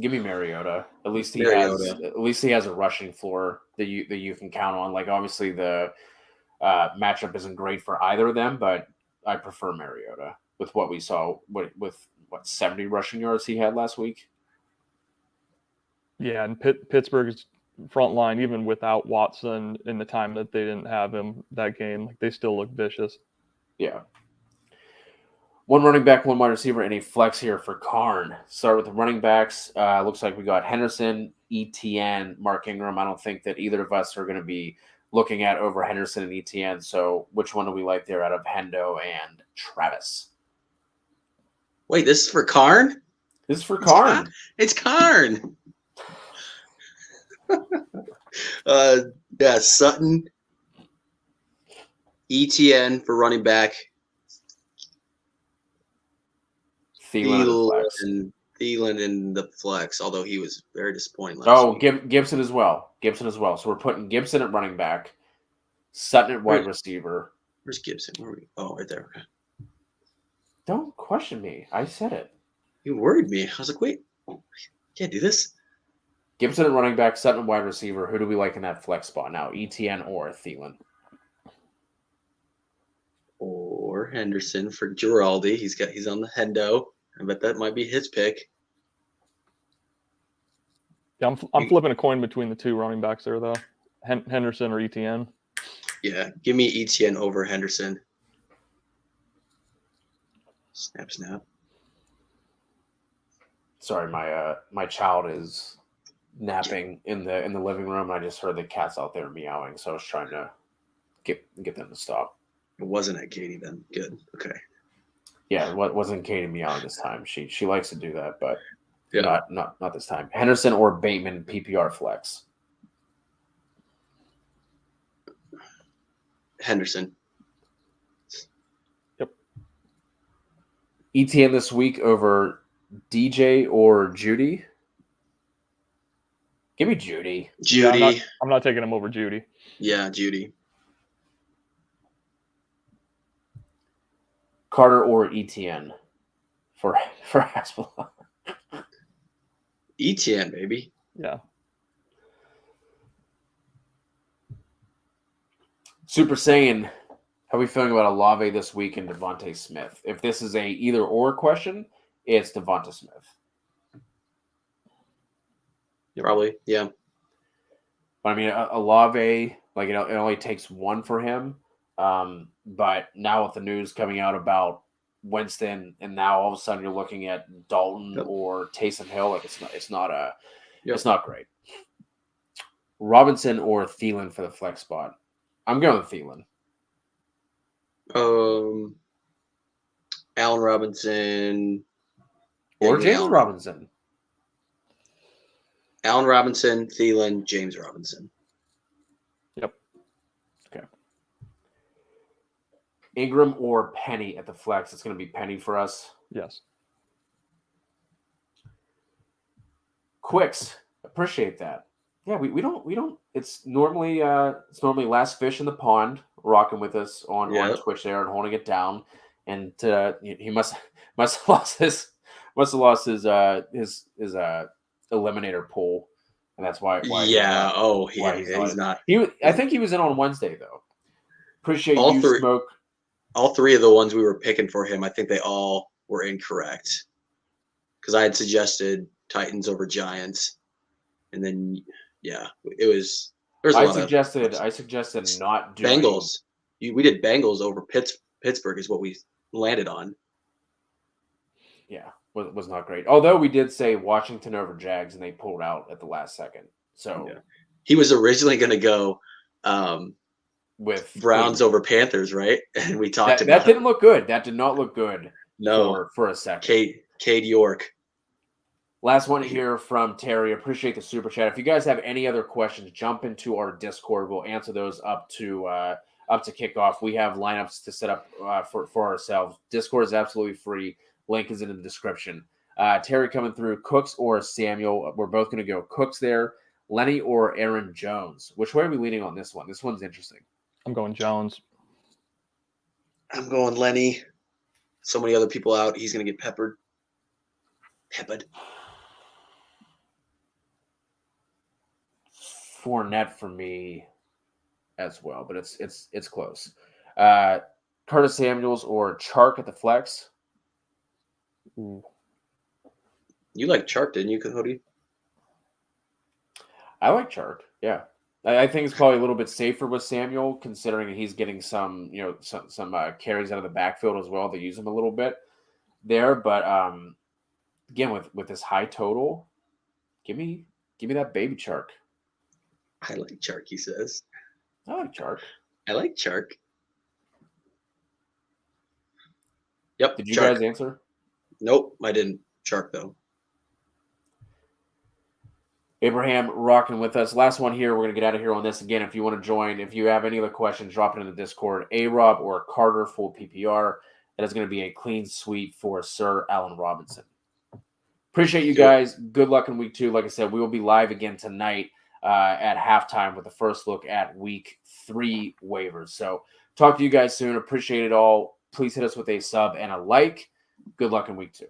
Give me Mariota. At least he has a rushing floor that you can count on. Like, obviously the matchup isn't great for either of them, but I prefer Mariota with what we saw with 70 rushing yards he had last week. Yeah, and Pittsburgh's front line, even without Watson in the time that they didn't have him that game, like, they still look vicious. Yeah. One running back, one wide receiver, and a flex here for Karn. Start with the running backs. Looks like we got Henderson, ETN, Mark Ingram. I don't think that either of us are going to be looking at over Henderson and ETN. So which one do we like there out of Hendo and Travis? Wait, this is for Karn? This is for Karn. It's Karn. Sutton, ETN for running back. Thielen in the flex, although he was very disappointing last week. Gibson as well. So we're putting Gibson at running back, Sutton at wide receiver. Where's Gibson? Where are we? Oh, right there. Okay. Don't question me. I said it. You worried me. I was like, wait, can't do this. Gibson at running back, Sutton at wide receiver. Who do we like in that flex spot now? ETN or Thielen? Or Henderson for Giraldi. He's on the Hendo. I bet that might be his pick. Yeah, I'm flipping a coin between the two running backs there, though. Henderson or ETN. Yeah, give me ETN over Henderson. Snap. Sorry, my child is napping in the living room. I just heard the cats out there meowing, so I was trying to get them to stop. It wasn't at Katie then. Good. Okay. Yeah, it wasn't Katie meowing this time. She likes to do that, but not this time. Henderson or Bateman PPR flex? Henderson. Yep. ETN this week over DJ or Judy? Give me Judy. Judy. Yeah, I'm not taking him over Judy. Yeah, Judy. Carter or ETN for Hasbulla. ETN, baby. Yeah. Super Saiyan, how are we feeling about Olave this week and Devontae Smith? If this is a either or question, it's Devontae Smith. Yep. Probably, yeah. But I mean, Olave, like it only takes one for him. But now with the news coming out about Winston, and now all of a sudden you're looking at Dalton Yep. or Taysom Hill, like it's not Yep. great. Robinson or Thielen for the flex spot. I'm going with Thielen. Allen Robinson. Or Give me James Allen Robinson. Allen Robinson, Thielen, James Robinson. Yep. Okay. Ingram or Penny at the flex. It's going to be Penny for us. Yes. Quicks. Appreciate that. Yeah, we don't. It's normally last fish in the pond rocking with us on Twitch there and holding it down, and he must have lost his eliminator pool, and that's why. Yeah. Why he's not. I think he was in on Wednesday though. Appreciate All you, three- Smoke. All three of the ones we were picking for him, I think they all were incorrect. Because I had suggested Titans over Giants, and then it was. I suggested not doing Bengals. We did Bengals over Pittsburgh is what we landed on. Yeah, was not great. Although we did say Washington over Jags, and they pulled out at the last second. So he was originally going to go with Browns over Panthers, right? And we talked about that. Didn't look good. That did not look good. No, for a second. Cade York. Last one here from Terry. Appreciate the super chat. If you guys have any other questions, jump into our Discord. We'll answer those up to kickoff. We have lineups to set up for ourselves. Discord is absolutely free. Link is in the description. Terry coming through. Cooks or Samuel? We're both going to go Cooks there. Lenny or Aaron Jones? Which way are we leaning on this one? This one's interesting. I'm going Jones. I'm going Lenny. So many other people out. He's going to get peppered. Fournette for me as well, but it's close. Curtis Samuels or Chark at the flex? Ooh. You like Chark, didn't you, Cody? I like Chark. Yeah, I think it's probably a little bit safer with Samuel, considering he's getting some carries out of the backfield as well. They use him a little bit there, but again with this high total, give me that baby Chark. I like Chark, he says. I like Chark. I like Chark. Yep. Did you Chark. guys answer? Nope, I didn't. Chark, though. Abraham rocking with us. Last one here. We're going to get out of here on this. Again, if you want to join, if you have any other questions, drop it in the Discord. A-Rob or Carter, full PPR. That is going to be a clean sweep for Sir Allen Robinson. Appreciate you guys. Good luck in week 2. Like I said, we will be live again tonight at halftime with the first look at week 3 waivers. So talk to you guys soon. Appreciate it all. Please hit us with a sub and a like. Good luck in week 2.